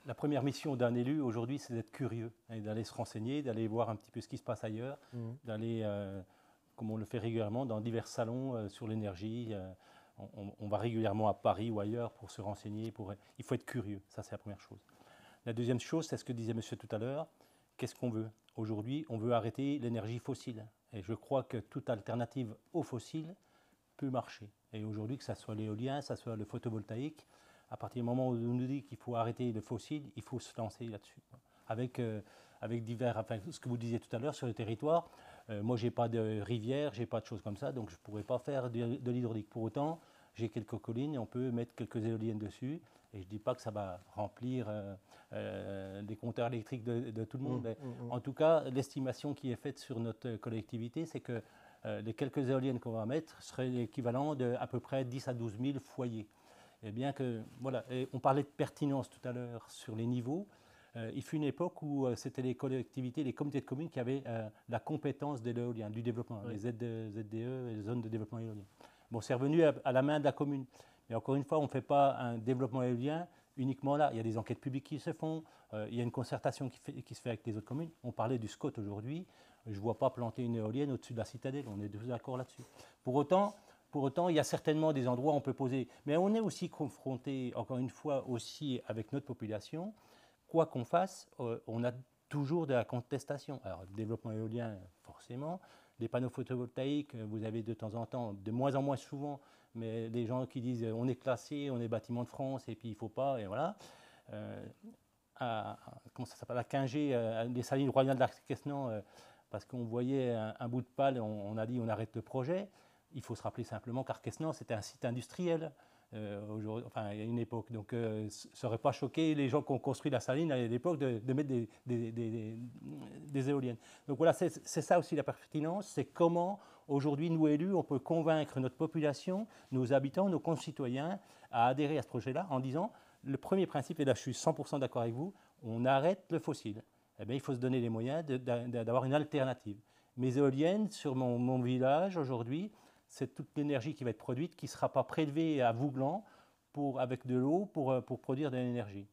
la première mission d'un élu aujourd'hui, c'est d'être curieux, et d'aller se renseigner, d'aller voir un petit peu ce qui se passe ailleurs, d'aller, comme on le fait régulièrement, dans divers salons sur l'énergie. On va régulièrement à Paris ou ailleurs pour se renseigner. Il faut être curieux, ça c'est la première chose. La deuxième chose, c'est ce que disait monsieur tout à l'heure. Qu'est-ce qu'on veut? Aujourd'hui, on veut arrêter l'énergie fossile. Et je crois que toute alternative aux fossiles peut marcher. Et aujourd'hui, que ce soit l'éolien, que ce soit le photovoltaïque, à partir du moment où on nous dit qu'il faut arrêter le fossile, il faut se lancer là-dessus. Avec ce que vous disiez tout à l'heure sur le territoire, moi, je n'ai pas de rivière, je n'ai pas de choses comme ça, donc je ne pourrais pas faire de l'hydraulique. Pour autant, j'ai quelques collines et on peut mettre quelques éoliennes dessus. Et je ne dis pas que ça va remplir des compteurs électriques de tout le monde. En tout cas, l'estimation qui est faite sur notre collectivité, c'est que les quelques éoliennes qu'on va mettre seraient l'équivalent d'à peu près 10 à 12 000 foyers. Et bien que, voilà, et on parlait de pertinence tout à l'heure sur les niveaux. Il fut une époque où c'était les collectivités, les comités de communes qui avaient la compétence de l'éolien, du développement, les ZDE, les zones de développement éolien. Bon, c'est revenu à la main de la commune. Mais encore une fois, on ne fait pas un développement éolien uniquement là. Il y a des enquêtes publiques qui se font, il y a une concertation qui se fait avec les autres communes. On parlait du SCOT aujourd'hui. Je ne vois pas planter une éolienne au-dessus de la citadelle. On est tous d'accord là-dessus. Pour autant, il y a certainement des endroits où on peut poser. Mais on est aussi confronté, encore une fois, aussi avec notre population. Quoi qu'on fasse, on a toujours de la contestation. Alors, le développement éolien, forcément. Les panneaux photovoltaïques, vous avez de temps en temps, de moins en moins souvent, mais des gens qui disent on est classé, on est bâtiment de France et puis il ne faut pas, et voilà. Comment ça s'appelle, à 15G, les salines royales d'Arc-Quesnan, parce qu'on voyait un bout de pale, on a dit on arrête le projet. il faut se rappeler simplement qu'Arquesnan, c'était un site industriel. Enfin, il y a une époque. Donc, ça n'aurait pas choqué les gens qui ont construit la saline à l'époque de mettre des éoliennes. Donc voilà, c'est ça aussi la pertinence, c'est comment aujourd'hui, nous élus, on peut convaincre notre population, nos habitants, nos concitoyens à adhérer à ce projet-là en disant, le premier principe, et là je suis 100% d'accord avec vous, on arrête le fossile. Eh bien, il faut se donner les moyens d'avoir une alternative. Mes éoliennes sur mon village aujourd'hui, c'est toute l'énergie qui va être produite qui ne sera pas prélevée à Vouglan avec de l'eau pour produire de l'énergie.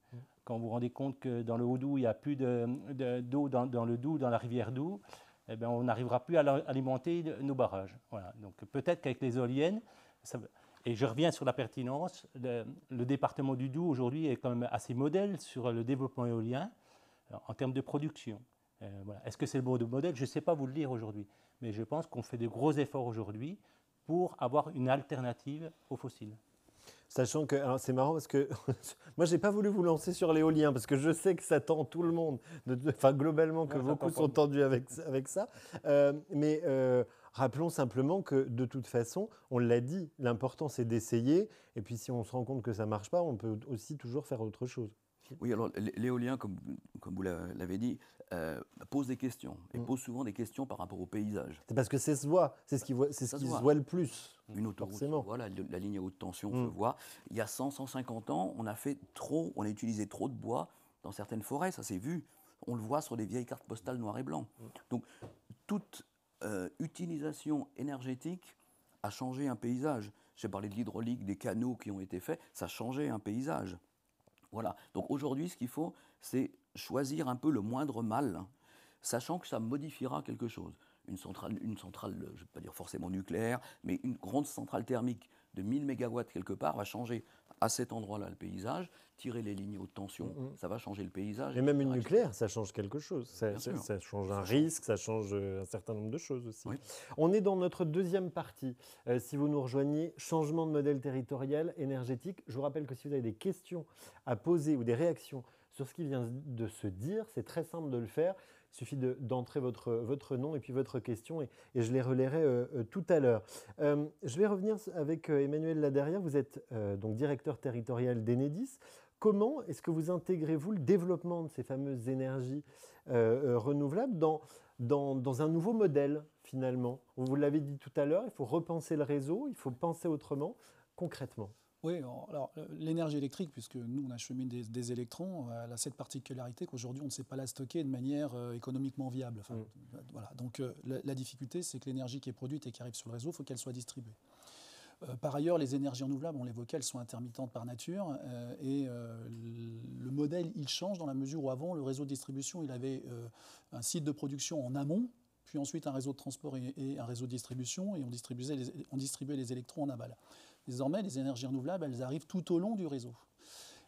Quand vous vous rendez compte que dans le Haut-Doubs, il n'y a plus d'eau dans le Doubs, dans la rivière Doubs, eh bien, on n'arrivera plus à alimenter nos barrages. Voilà. Donc peut-être qu'avec les éoliennes, et je reviens sur la pertinence, le département du Doubs aujourd'hui est quand même assez modèle sur le développement éolien en termes de production. Voilà. Est-ce que c'est le bon modèle? Je ne sais pas vous le dire aujourd'hui, mais je pense qu'on fait de gros efforts aujourd'hui pour avoir une alternative aux fossiles. Sachant que, alors c'est marrant parce que moi je n'ai pas voulu vous lancer sur l'éolien parce que je sais que ça tend tout le monde, enfin globalement que beaucoup sont tendus avec ça. Mais rappelons simplement que de toute façon, on l'a dit, l'important c'est d'essayer et puis si on se rend compte que ça ne marche pas, on peut aussi toujours faire autre chose. Oui, alors l'éolien, comme vous l'avez dit, pose des questions, et pose souvent des questions par rapport au paysage. C'est parce que c'est ce qui se voit le plus. Une autoroute, voilà, la ligne à haute tension se voit. Il y a 100-150 ans, on a utilisé trop de bois dans certaines forêts, ça s'est vu. On le voit sur des vieilles cartes postales noir et blanc. Donc, toute utilisation énergétique a changé un paysage. J'ai parlé de l'hydraulique, des canaux qui ont été faits, ça a changé un paysage. Voilà. Donc aujourd'hui, ce qu'il faut, c'est choisir un peu le moindre mal, sachant que ça modifiera quelque chose. Une centrale, je ne vais pas dire forcément nucléaire, mais une grande centrale thermique de 1000 MW quelque part va changer à cet endroit-là le paysage, tirer les lignes haute tension, ça va changer le paysage. Et même une nucléaire, ça change quelque chose. Ça change un risque, ça change un certain nombre de choses aussi. Oui. On est dans notre deuxième partie. Si vous nous rejoignez, changement de modèle territorial énergétique. Je vous rappelle que si vous avez des questions à poser ou des réactions sur ce qui vient de se dire, c'est très simple de le faire. Il suffit d'entrer votre nom et puis votre question et je les relayerai tout à l'heure. Je vais revenir avec Emmanuel Laderrière. Vous êtes donc directeur territorial d'Enedis. Comment est-ce que vous intégrez-vous le développement de ces fameuses énergies renouvelables dans un nouveau modèle finalement? Vous l'avez dit tout à l'heure, il faut repenser le réseau, il faut penser autrement, concrètement. Oui, alors l'énergie électrique, puisque nous on achemine des électrons, elle a cette particularité qu'aujourd'hui on ne sait pas la stocker de manière économiquement viable. Enfin, voilà. Donc la difficulté, c'est que l'énergie qui est produite et qui arrive sur le réseau, il faut qu'elle soit distribuée. Par ailleurs, les énergies renouvelables, on l'évoquait, elles sont intermittentes par nature et le modèle, il change dans la mesure où avant, le réseau de distribution, il avait un site de production en amont, puis ensuite un réseau de transport et un réseau de distribution, et on distribuait les électrons en aval. Désormais, les énergies renouvelables, elles arrivent tout au long du réseau.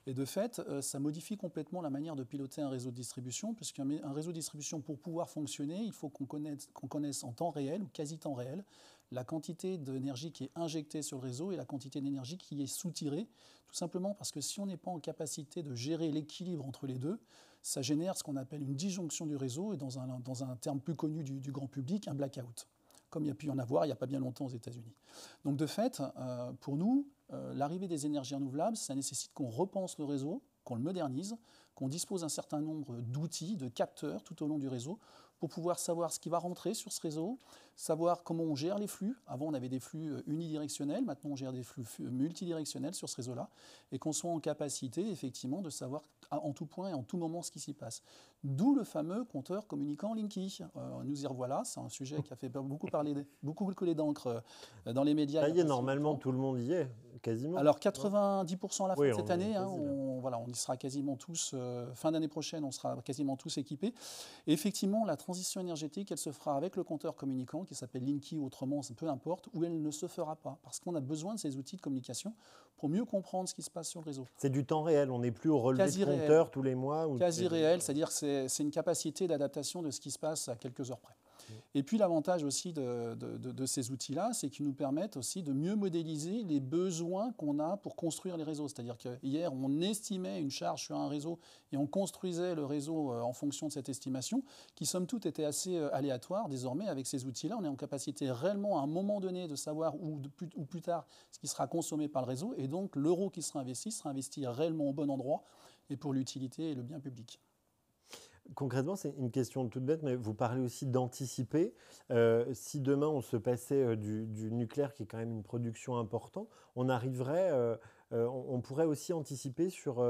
Et de fait, ça modifie complètement la manière de piloter un réseau de distribution, puisqu'un réseau de distribution, pour pouvoir fonctionner, il faut qu'on connaisse en temps réel ou quasi temps réel la quantité d'énergie qui est injectée sur le réseau et la quantité d'énergie qui est soutirée, tout simplement parce que si on n'est pas en capacité de gérer l'équilibre entre les deux, ça génère ce qu'on appelle une disjonction du réseau et dans un terme plus connu du grand public, un blackout, comme il y a pu y en avoir il n'y a pas bien longtemps aux États-Unis. Donc de fait, pour nous, l'arrivée des énergies renouvelables, ça nécessite qu'on repense le réseau, qu'on le modernise, qu'on dispose d'un certain nombre d'outils, de capteurs tout au long du réseau pour pouvoir savoir ce qui va rentrer sur ce réseau, savoir comment on gère les flux. Avant, on avait des flux unidirectionnels, maintenant on gère des flux multidirectionnels sur ce réseau-là, et qu'on soit en capacité, effectivement, de savoir en tout point et en tout moment ce qui s'y passe. D'où le fameux compteur communicant Linky. Nous y revoilà, c'est un sujet qui a fait beaucoup coller d'encre dans les médias. Ça y est, normalement, tout le monde y est, quasiment. Alors, 90% à la fin de cette année, on y sera quasiment tous, fin d'année prochaine, on sera quasiment tous équipés. Et effectivement, la transition énergétique, elle se fera avec le compteur communicant, qui s'appelle Linky, autrement, peu importe, ou elle ne se fera pas, parce qu'on a besoin de ces outils de communication pour mieux comprendre ce qui se passe sur le réseau. C'est du temps réel, on n'est plus au relevé de compteur tous les mois. Quasi réel, c'est-à-dire que c'est une capacité d'adaptation de ce qui se passe à quelques heures près. Et puis l'avantage aussi de ces outils-là, c'est qu'ils nous permettent aussi de mieux modéliser les besoins qu'on a pour construire les réseaux. C'est-à-dire qu'hier, on estimait une charge sur un réseau et on construisait le réseau en fonction de cette estimation, qui somme toute était assez aléatoire. Désormais, avec ces outils-là, on est en capacité réellement à un moment donné de savoir ou plus tard ce qui sera consommé par le réseau, et donc l'euro qui sera investi réellement au bon endroit et pour l'utilité et le bien public. Concrètement, c'est une question toute bête, mais vous parlez aussi d'anticiper. Si demain on se passait du nucléaire, qui est quand même une production importante, on arriverait, on pourrait aussi anticiper sur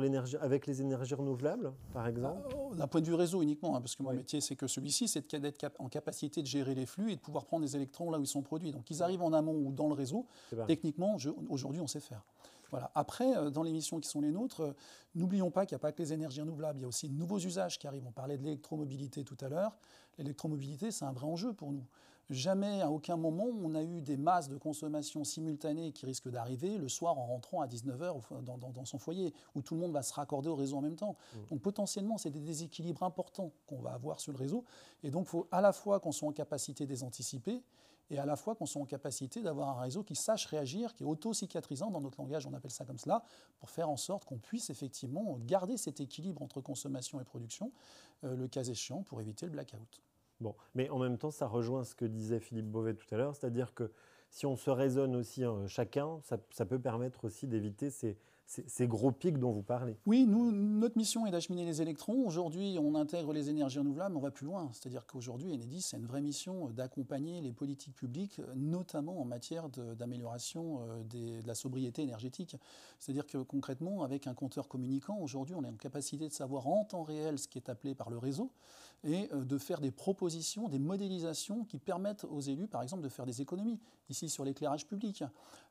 l'énergie, avec les énergies renouvelables, par exemple? D'un point de vue réseau uniquement, hein, parce que mon métier, c'est que celui-ci, c'est d'être en capacité de gérer les flux et de pouvoir prendre les électrons là où ils sont produits. Donc, qu'ils arrivent en amont ou dans le réseau, techniquement, aujourd'hui, on sait faire. Voilà. Après, dans les missions qui sont les nôtres, n'oublions pas qu'il n'y a pas que les énergies renouvelables, il y a aussi de nouveaux usages qui arrivent. On parlait de l'électromobilité tout à l'heure. L'électromobilité, c'est un vrai enjeu pour nous. Jamais, à aucun moment, on a eu des masses de consommation simultanées qui risquent d'arriver le soir en rentrant à 19h dans son foyer, où tout le monde va se raccorder au réseau en même temps. Donc potentiellement, c'est des déséquilibres importants qu'on va avoir sur le réseau. Et donc, il faut à la fois qu'on soit en capacité de les anticiper, et à la fois qu'on soit en capacité d'avoir un réseau qui sache réagir, qui est auto-cicatrisant, dans notre langage on appelle ça comme cela, pour faire en sorte qu'on puisse effectivement garder cet équilibre entre consommation et production, le cas échéant, pour éviter le blackout. Bon, mais en même temps, ça rejoint ce que disait Philippe Beauvais tout à l'heure, c'est-à-dire que si on se raisonne aussi chacun, ça peut permettre aussi d'éviter ces gros pics dont vous parlez. Oui, notre mission est d'acheminer les électrons. Aujourd'hui, on intègre les énergies renouvelables, mais on va plus loin. C'est-à-dire qu'aujourd'hui, Enedis, c'est une vraie mission d'accompagner les politiques publiques, notamment en matière d'amélioration de la sobriété énergétique. C'est-à-dire que concrètement, avec un compteur communicant, aujourd'hui, on est en capacité de savoir en temps réel ce qui est appelé par le réseau et de faire des propositions, des modélisations qui permettent aux élus, par exemple, de faire des économies. Ici, sur l'éclairage public,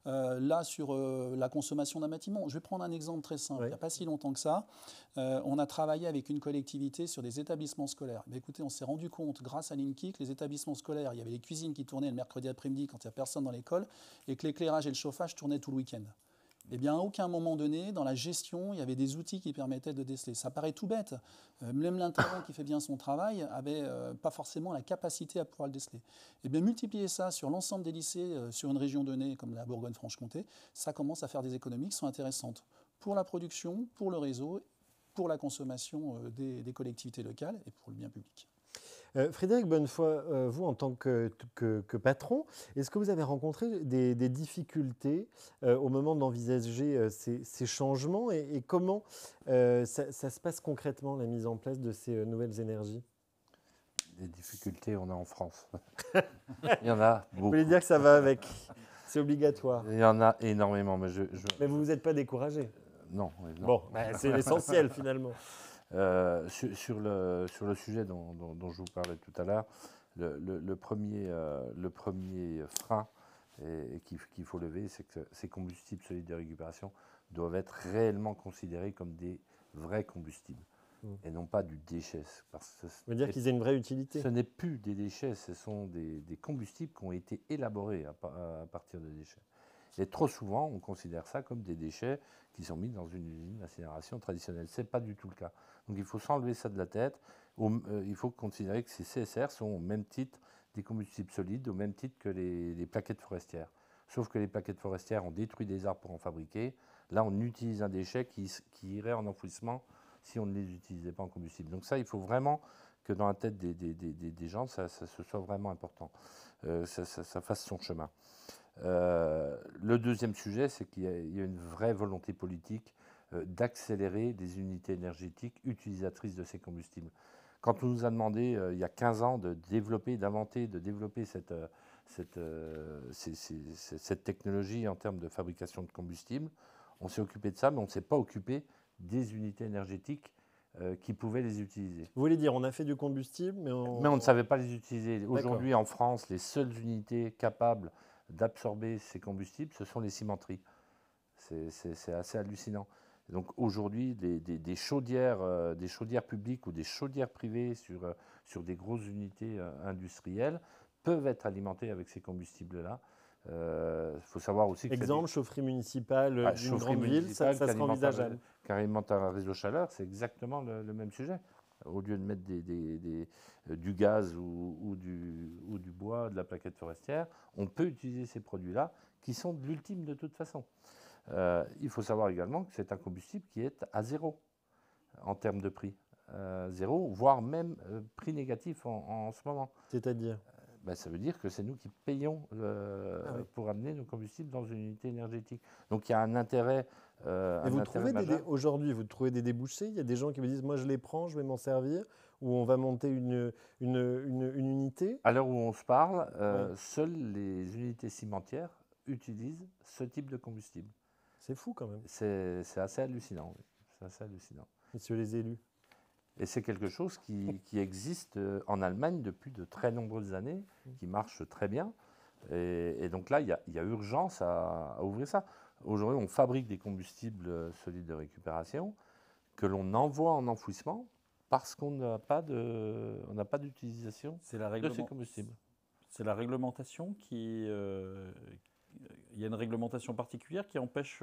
là, sur la consommation d'un bâtiment. Je vais prendre un exemple très simple. Oui. Il n'y a pas si longtemps que ça, on a travaillé avec une collectivité sur des établissements scolaires. Mais écoutez, on s'est rendu compte, grâce à l'INKI, que les établissements scolaires, il y avait les cuisines qui tournaient le mercredi après-midi quand il n'y a personne dans l'école, et que l'éclairage et le chauffage tournaient tout le week-end. Eh bien, à aucun moment donné, dans la gestion, il y avait des outils qui permettaient de déceler. Ça paraît tout bête. Même l'intendant qui fait bien son travail n'avait pas forcément la capacité à pouvoir le déceler. Eh bien, multiplier ça sur l'ensemble des lycées, sur une région donnée comme la Bourgogne-Franche-Comté, ça commence à faire des économies qui sont intéressantes pour la production, pour le réseau, pour la consommation des collectivités locales et pour le bien public. Frédéric Bonnefoy, vous en tant que patron, est-ce que vous avez rencontré des difficultés au moment d'envisager ces changements et comment ça se passe concrètement, la mise en place de ces nouvelles énergies? Des difficultés, on a en France. Il y en a beaucoup. Vous voulez dire que ça va avec? C'est obligatoire. Il y en a énormément. Mais vous ne vous êtes pas découragé? Non. Bon, c'est l'essentiel finalement. Sur le sujet dont je vous parlais tout à l'heure, le premier frein qu'il faut lever, c'est que ces combustibles solides de récupération doivent être réellement considérés comme des vrais combustibles et non pas du déchet. Parce que ça veut dire qu'ils aient une vraie utilité. Ce n'est plus des déchets, ce sont des combustibles qui ont été élaborés à partir de déchets. Et trop souvent, on considère ça comme des déchets qui sont mis dans une usine d'incinération traditionnelle. Ce n'est pas du tout le cas. Donc il faut s'enlever ça de la tête. Il faut considérer que ces CSR sont au même titre des combustibles solides, au même titre que les plaquettes forestières. Sauf que les plaquettes forestières ont détruit des arbres pour en fabriquer. Là, on utilise un déchet qui irait en enfouissement si on ne les utilisait pas en combustible. Donc ça, il faut vraiment que dans la tête des gens, ce soit vraiment important, ça fasse son chemin. Le deuxième sujet, c'est qu'il y a une vraie volonté politique d'accélérer des unités énergétiques utilisatrices de ces combustibles. Quand on nous a demandé, il y a 15 ans, de développer cette technologie en termes de fabrication de combustibles, on s'est occupé de ça, mais on ne s'est pas occupé des unités énergétiques qui pouvaient les utiliser. Vous voulez dire, on a fait du combustible, mais on ne savait pas les utiliser. Aujourd'hui, en France, les seules unités capables d'absorber ces combustibles, ce sont les cimenteries. C'est assez hallucinant. Donc aujourd'hui, des chaudières publiques ou des chaudières privées sur des grosses unités industrielles peuvent être alimentées avec ces combustibles-là. Faut savoir aussi que exemple, chaufferie municipale d'une grande ville, ça sera envisageable. Car alimente un réseau chaleur, c'est exactement le même sujet. au lieu de mettre du gaz ou du bois, de la plaquette forestière, on peut utiliser ces produits-là qui sont de l'ultime de toute façon. Il faut savoir également que c'est un combustible qui est à zéro en termes de prix. Zéro, voire même prix négatif en ce moment. C'est-à-dire Ça veut dire que c'est nous qui payons pour amener nos combustibles dans une unité énergétique. Donc il y a un intérêt. Et vous trouvez aujourd'hui, vous trouvez des débouchés? Il y a des gens qui me disent, moi je les prends, je vais m'en servir, ou on va monter une unité? À l'heure où on se parle, seules les unités cimentières utilisent ce type de combustible. C'est fou quand même. C'est assez hallucinant. Oui. C'est assez hallucinant. Messieurs les élus. Et c'est quelque chose qui existe en Allemagne depuis de très nombreuses années, qui marche très bien. Et donc là, il y a urgence à ouvrir ça. Aujourd'hui, on fabrique des combustibles solides de récupération que l'on envoie en enfouissement parce qu'on n'a pas d'utilisation de ces combustibles. C'est la réglementation qui... il y a une réglementation particulière qui empêche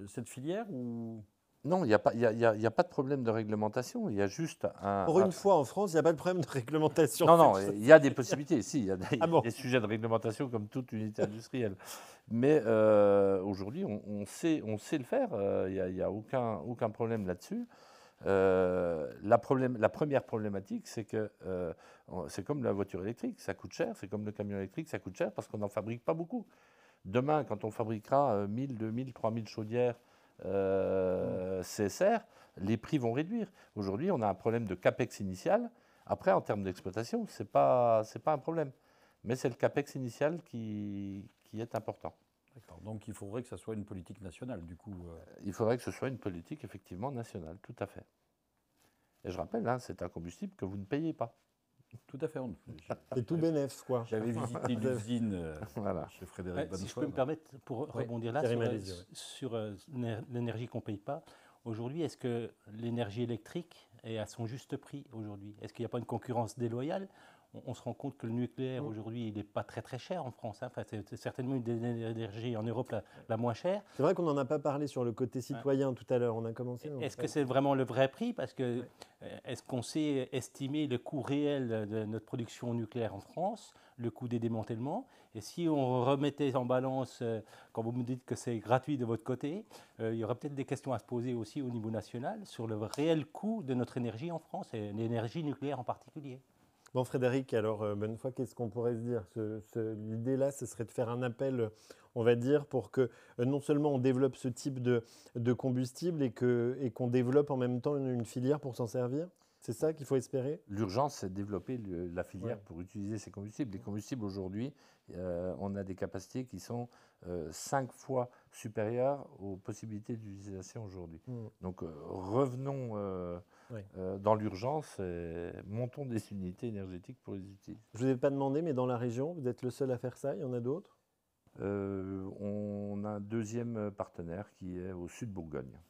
cette filière ou... Non, il n'y a pas de problème de réglementation. Il y a juste Pour une fois, en France, il n'y a pas de problème de réglementation. Non, il y a des possibilités. Si, il y a des sujets de réglementation comme toute unité industrielle. Mais aujourd'hui, on sait le faire. Il n'y a aucun problème là-dessus. La première problématique, c'est que c'est comme la voiture électrique, ça coûte cher. C'est comme le camion électrique, ça coûte cher parce qu'on n'en fabrique pas beaucoup. Demain, quand on fabriquera 1000, 2000, 3000 chaudières CSR, les prix vont réduire. Aujourd'hui, on a un problème de capex initial. Après, en termes d'exploitation, c'est pas un problème. Mais c'est le capex initial qui est important. D'accord. Donc il faudrait que ça soit une politique nationale, du coup. Il faudrait que ce soit une politique, effectivement, nationale, tout à fait. Et je rappelle, c'est un combustible que vous ne payez pas. Tout à fait. C'est tout bénef, quoi. J'avais visité l'usine chez Frédéric Bonnefoy. Si je peux me permettre, pour rebondir là sur l'énergie qu'on ne paye pas, aujourd'hui, est-ce que l'énergie électrique est à son juste prix aujourd'hui? Est-ce qu'il n'y a pas une concurrence déloyale? On se rend compte que le nucléaire aujourd'hui, il n'est pas très très cher en France. Enfin, c'est certainement une des énergies en Europe la moins chère. C'est vrai qu'on n'en a pas parlé sur le côté citoyen tout à l'heure. On a commencé. Est-ce que c'est vraiment le vrai prix? Parce que est-ce qu'on sait estimer le coût réel de notre production nucléaire en France, le coût des démantèlements? Et si on remettait en balance, quand vous me dites que c'est gratuit de votre côté, il y aurait peut-être des questions à se poser aussi au niveau national sur le réel coût de notre énergie en France, et l'énergie nucléaire en particulier. Bon, Frédéric, alors, Bonnefoy, qu'est-ce qu'on pourrait se dire? L'idée là, ce serait de faire un appel, on va dire, pour que non seulement on développe ce type de combustible et qu'on développe en même temps une filière pour s'en servir? C'est ça qu'il faut espérer? L'urgence, c'est de développer la filière pour utiliser ces combustibles. Les combustibles, aujourd'hui, on a des capacités qui sont 5 fois supérieures aux possibilités d'utilisation aujourd'hui. Donc, revenons dans l'urgence et montons des unités énergétiques pour les utiliser. Je ne vous ai pas demandé, mais dans la région, vous êtes le seul à faire ça? Il y en a d'autres? On a un deuxième partenaire qui est au sud de Bourgogne.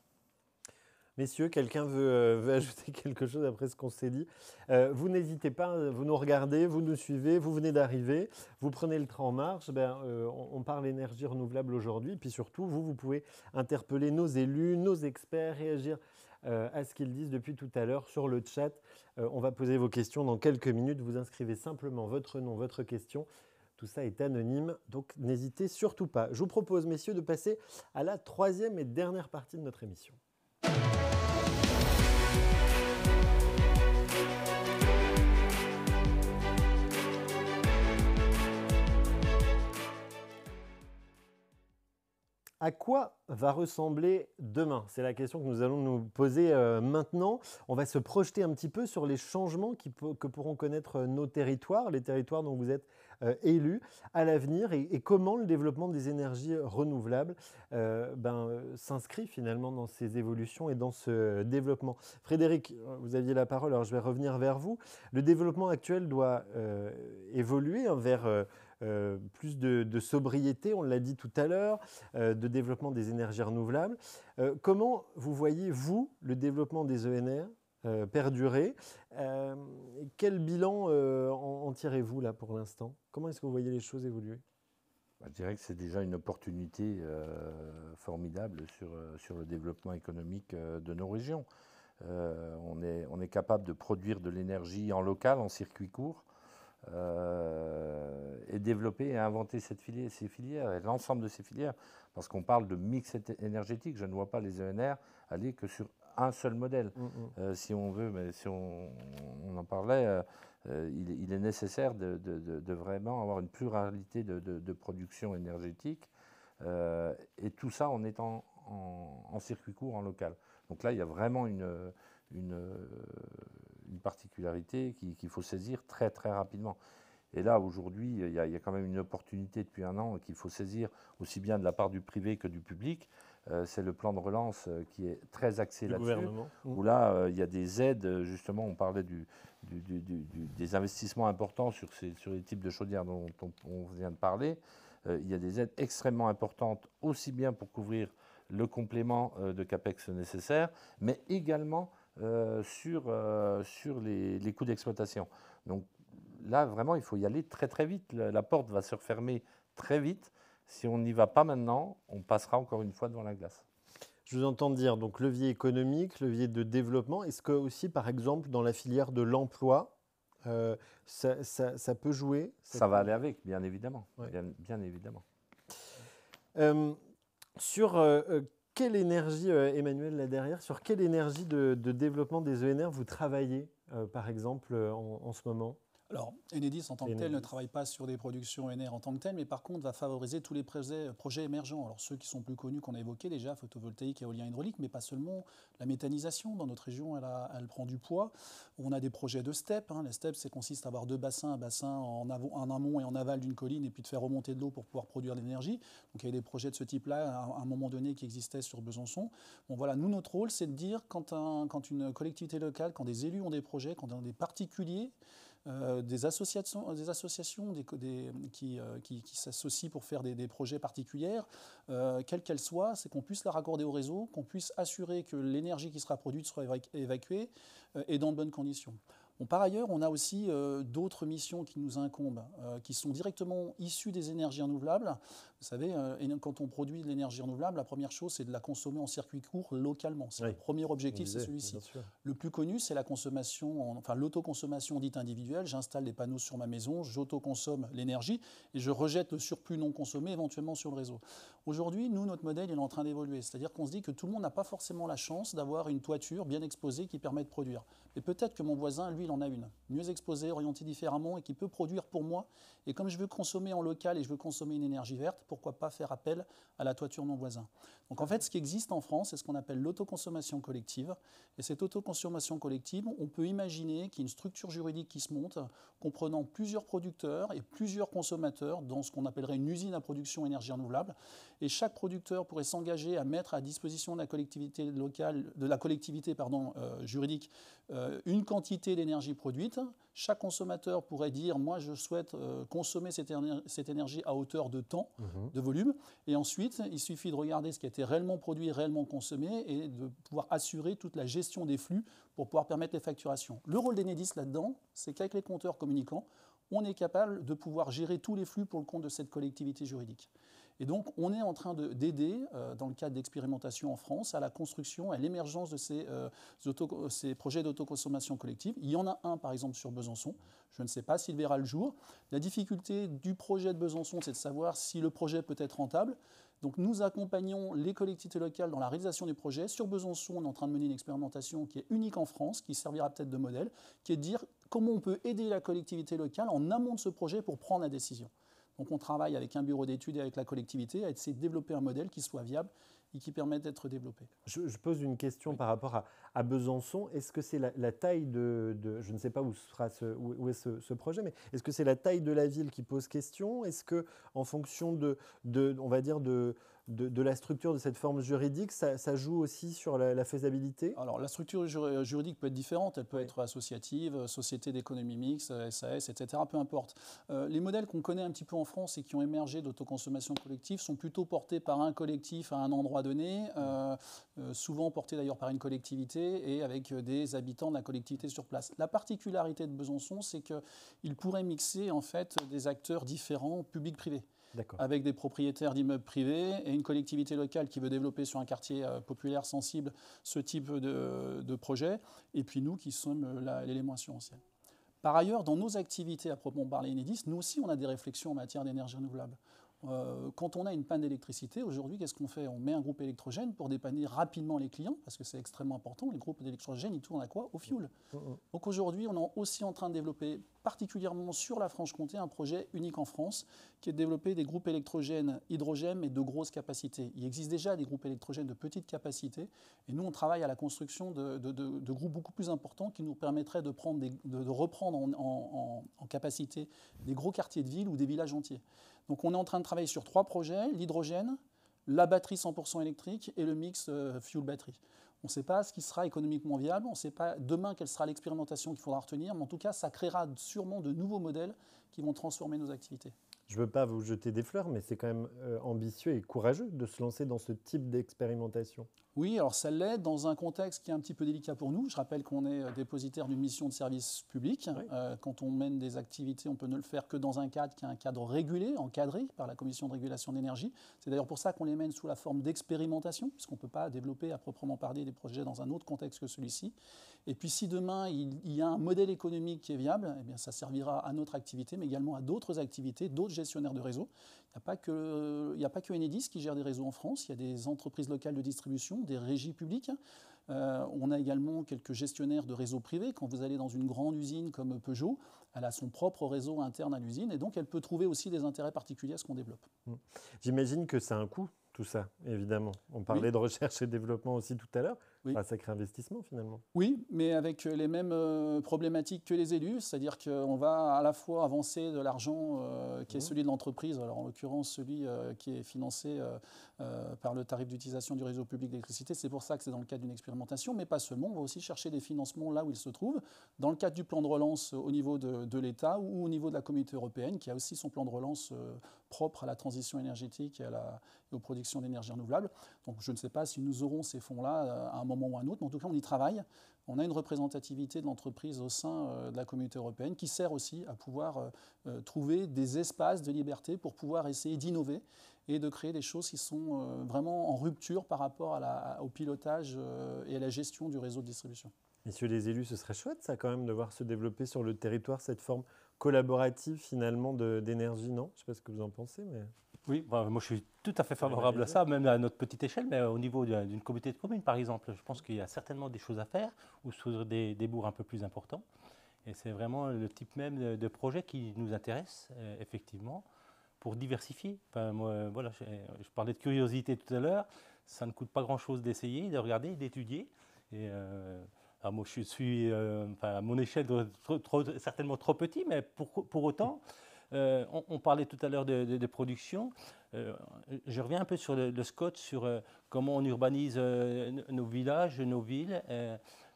Messieurs, quelqu'un veut ajouter quelque chose après ce qu'on s'est dit? Vous n'hésitez pas, vous nous regardez, vous nous suivez, vous venez d'arriver, vous prenez le train en marche. On parle énergie renouvelable aujourd'hui. Et puis surtout, vous pouvez interpeller nos élus, nos experts, réagir à ce qu'ils disent depuis tout à l'heure sur le chat. On va poser vos questions dans quelques minutes. Vous inscrivez simplement votre nom, votre question. Tout ça est anonyme, donc n'hésitez surtout pas. Je vous propose, messieurs, de passer à la troisième et dernière partie de notre émission. À quoi va ressembler demain? C'est la question que nous allons nous poser maintenant. On va se projeter un petit peu sur les changements que pourront connaître nos territoires, les territoires dont vous êtes élus à l'avenir, et comment le développement des énergies renouvelables s'inscrit finalement dans ces évolutions et dans ce développement. Frédéric, vous aviez la parole, alors je vais revenir vers vous. Le développement actuel doit évoluer vers plus de sobriété, on l'a dit tout à l'heure, de développement des énergies renouvelables. Comment vous voyez, vous, le développement des ENR perdurer? Quel bilan en tirez-vous là pour l'instant? Comment est-ce que vous voyez les choses évoluer? Je dirais que c'est déjà une opportunité formidable sur le développement économique de nos régions. On est capable de produire de l'énergie en local, en circuit court, et développer et inventer ces filières et l'ensemble de ces filières. Parce qu'on parle de mix énergétique, je ne vois pas les ENR aller que sur un seul modèle. Si on veut, mais si on en parlait, il est nécessaire de vraiment avoir une pluralité de production énergétique, et tout ça en étant en circuit court, en local. Donc là, il y a vraiment une particularité qu'il faut saisir très très rapidement. Et là, aujourd'hui, il y a quand même une opportunité depuis un an qu'il faut saisir aussi bien de la part du privé que du public. C'est le plan de relance qui est très axé là-dessus, où là, il y a des aides, justement, on parlait des investissements importants sur les types de chaudières dont on vient de parler. Il y a des aides extrêmement importantes, aussi bien pour couvrir le complément de CAPEX nécessaire, mais également sur les coûts d'exploitation. Donc là, vraiment, il faut y aller très très vite. La porte va se refermer très vite. Si on n'y va pas maintenant, on passera encore une fois devant la glace. Je vous entends dire donc levier économique, levier de développement. Est-ce que aussi, par exemple, dans la filière de l'emploi, ça peut jouer? Ça va aller avec, bien évidemment. Ouais. Bien évidemment. Sur quelle énergie, Emmanuel, là derrière, sur quelle énergie de développement des ENR vous travaillez, par exemple, en ce moment? Alors, Enedis en tant que tel ne travaille pas sur des productions ENR en tant que tel, mais par contre va favoriser tous les projets émergents. Alors ceux qui sont plus connus qu'on a évoqués déjà, photovoltaïque, éolien, hydraulique, mais pas seulement. La méthanisation, dans notre région, elle prend du poids. On a des projets de STEP. Les STEP, ça consiste à avoir deux bassins, un bassin en amont et en aval d'une colline, et puis de faire remonter de l'eau pour pouvoir produire de l'énergie. Donc il y a des projets de ce type-là, à un moment donné, qui existaient sur Besançon. Bon voilà, nous, notre rôle, c'est de dire quand une collectivité locale, quand des élus ont des projets, quand des particuliers, des associations qui s'associent pour faire des projets particuliers, quelles qu'elles soient, c'est qu'on puisse la raccorder au réseau, qu'on puisse assurer que l'énergie qui sera produite soit évacuée et dans de bonnes conditions. Bon, par ailleurs, on a aussi d'autres missions qui nous incombent, qui sont directement issues des énergies renouvelables. Vous savez, quand on produit de l'énergie renouvelable, la première chose, c'est de la consommer en circuit court localement. C'est le premier objectif, c'est celui-ci. Le plus connu, c'est la consommation, l'autoconsommation dite individuelle. J'installe des panneaux sur ma maison, j'autoconsomme l'énergie et je rejette le surplus non consommé éventuellement sur le réseau. Aujourd'hui, nous, notre modèle est en train d'évoluer. C'est-à-dire qu'on se dit que tout le monde n'a pas forcément la chance d'avoir une toiture bien exposée qui permet de produire. Mais peut-être que mon voisin, lui, il en a une, mieux exposée, orientée différemment et qui peut produire pour moi. Et comme je veux consommer en local et je veux consommer une énergie verte, pourquoi pas faire appel à la toiture de mon voisin? Donc en fait, ce qui existe en France, c'est ce qu'on appelle l'autoconsommation collective. Et cette autoconsommation collective, on peut imaginer qu'il y a une structure juridique qui se monte, comprenant plusieurs producteurs et plusieurs consommateurs dans ce qu'on appellerait une usine à production énergie renouvelable. Et chaque producteur pourrait s'engager à mettre à disposition de la collectivité locale, juridique, une quantité d'énergie produite. Chaque consommateur pourrait dire « moi je souhaite consommer cette énergie à hauteur de temps, de volume ». Et ensuite, il suffit de regarder ce qui a été réellement produit, réellement consommé et de pouvoir assurer toute la gestion des flux pour pouvoir permettre les facturations. Le rôle d'Enedis là-dedans, c'est qu'avec les compteurs communicants, on est capable de pouvoir gérer tous les flux pour le compte de cette collectivité juridique. Et donc, on est en train d'aider, dans le cadre d'expérimentation en France, à la construction, à l'émergence de ces projets d'autoconsommation collective. Il y en a un, par exemple, sur Besançon. Je ne sais pas s'il verra le jour. La difficulté du projet de Besançon, c'est de savoir si le projet peut être rentable. Donc, nous accompagnons les collectivités locales dans la réalisation du projet. Sur Besançon, on est en train de mener une expérimentation qui est unique en France, qui servira peut-être de modèle, qui est de dire comment on peut aider la collectivité locale en amont de ce projet pour prendre la décision. Donc on travaille avec un bureau d'études et avec la collectivité à essayer de développer un modèle qui soit viable et qui permette d'être développé. Je pose une question par rapport à Besançon. Est-ce que c'est la taille je ne sais pas où est ce projet, mais est-ce que c'est la taille de la ville qui pose question? Est-ce qu'en fonction on va dire de la structure de cette forme juridique, ça joue aussi sur la faisabilité? Alors la structure juridique peut être différente, elle peut être associative, société d'économie mixte, SAS, etc., peu importe. Les modèles qu'on connaît un petit peu en France et qui ont émergé d'autoconsommation collective sont plutôt portés par un collectif à un endroit donné, souvent portés d'ailleurs par une collectivité et avec des habitants de la collectivité sur place. La particularité de Besançon, c'est qu'il pourrait mixer en fait des acteurs différents, publics-privés. avec des propriétaires d'immeubles privés et une collectivité locale qui veut développer sur un quartier populaire sensible ce type de projet, et puis nous qui sommes l'élément assurantiel. Par ailleurs, dans nos activités à proprement parler Enedis, nous aussi on a des réflexions en matière d'énergie renouvelable. Quand on a une panne d'électricité, aujourd'hui, qu'est-ce qu'on fait? On met un groupe électrogène pour dépanner rapidement les clients, parce que c'est extrêmement important. Les groupes d'électrogène, ils tournent à quoi? Au fioul. Donc aujourd'hui, on est aussi en train de développer, particulièrement sur la Franche-Comté, un projet unique en France, qui est de développer des groupes électrogènes hydrogène et de grosse capacité. Il existe déjà des groupes électrogènes de petite capacité, et nous, on travaille à la construction de groupes beaucoup plus importants qui nous permettraient de reprendre en capacité des gros quartiers de ville ou des villages entiers. Donc on est en train de travailler sur 3 projets, l'hydrogène, la batterie 100% électrique et le mix fuel-batterie. On ne sait pas ce qui sera économiquement viable, on ne sait pas demain quelle sera l'expérimentation qu'il faudra retenir, mais en tout cas, ça créera sûrement de nouveaux modèles qui vont transformer nos activités. Je ne veux pas vous jeter des fleurs, mais c'est quand même ambitieux et courageux de se lancer dans ce type d'expérimentation. Oui, alors ça l'est dans un contexte qui est un petit peu délicat pour nous. Je rappelle qu'on est dépositaire d'une mission de service public. Oui. Quand on mène des activités, on peut ne le faire que dans un cadre qui est un cadre régulé, encadré par la Commission de régulation de l'énergie. C'est d'ailleurs pour ça qu'on les mène sous la forme d'expérimentation, puisqu'on ne peut pas développer à proprement parler des projets dans un autre contexte que celui-ci. Et puis si demain il y a un modèle économique qui est viable, eh bien, ça servira à notre activité, mais également à d'autres activités, d'autres gestionnaires de réseau. Il n'y a pas que Enedis qui gère des réseaux en France, il y a des entreprises locales de distribution, des régies publiques. On a également quelques gestionnaires de réseaux privés. Quand vous allez dans une grande usine comme Peugeot, elle a son propre réseau interne à l'usine et donc elle peut trouver aussi des intérêts particuliers à ce qu'on développe. J'imagine que ça a un coût, tout ça, évidemment. On parlait de recherche et développement aussi tout à l'heure. Oui. C'est un sacré investissement finalement. Oui, mais avec les mêmes problématiques que les élus, c'est-à-dire qu'on va à la fois avancer de l'argent qui est celui de l'entreprise, alors en l'occurrence celui qui est financé par le tarif d'utilisation du réseau public d'électricité. C'est pour ça que c'est dans le cadre d'une expérimentation, mais pas seulement. On va aussi chercher des financements là où ils se trouvent, dans le cadre du plan de relance au niveau de l'État ou au niveau de la Communauté européenne, qui a aussi son plan de relance propre à la transition énergétique et aux productions d'énergie renouvelable. Donc je ne sais pas si nous aurons ces fonds-là à un moment ou à un autre, mais en tout cas on y travaille. On a une représentativité de l'entreprise au sein de la Communauté européenne qui sert aussi à pouvoir trouver des espaces de liberté pour pouvoir essayer d'innover et de créer des choses qui sont vraiment en rupture par rapport au pilotage et à la gestion du réseau de distribution. Messieurs les élus, ce serait chouette ça quand même de voir se développer sur le territoire cette forme collaborative finalement d'énergie, non? Je ne sais pas ce que vous en pensez, mais... Oui, moi je suis tout à fait favorable à ça, même à notre petite échelle, mais au niveau d'une communauté de communes par exemple. Je pense qu'il y a certainement des choses à faire, ou sur des bourgs un peu plus importants. Et c'est vraiment le type même de projet qui nous intéresse, effectivement, pour diversifier. Enfin, moi, voilà, je parlais de curiosité tout à l'heure, ça ne coûte pas grand-chose d'essayer, de regarder, d'étudier. Et alors moi je suis, à mon échelle, certainement trop petit, mais pour autant... on parlait tout à l'heure de production. Je reviens un peu sur le SCOT, sur comment on urbanise nos villages, nos villes.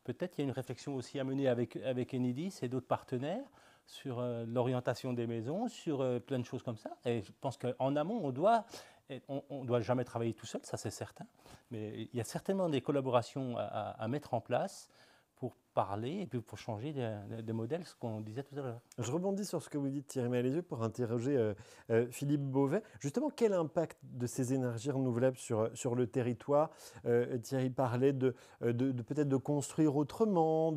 Peut-être qu'il y a une réflexion aussi à mener avec Enedis et d'autres partenaires sur l'orientation des maisons, sur plein de choses comme ça. Et je pense qu'en amont, on doit jamais travailler tout seul, ça c'est certain. Mais il y a certainement des collaborations à mettre en place pour parler et puis pour changer de modèle, ce qu'on disait tout à l'heure. Je rebondis sur ce que vous dites, Thierry Malézieux, pour interroger Philippe Beauvais. Justement, quel impact de ces énergies renouvelables sur le territoire? Thierry parlait peut-être de construire autrement,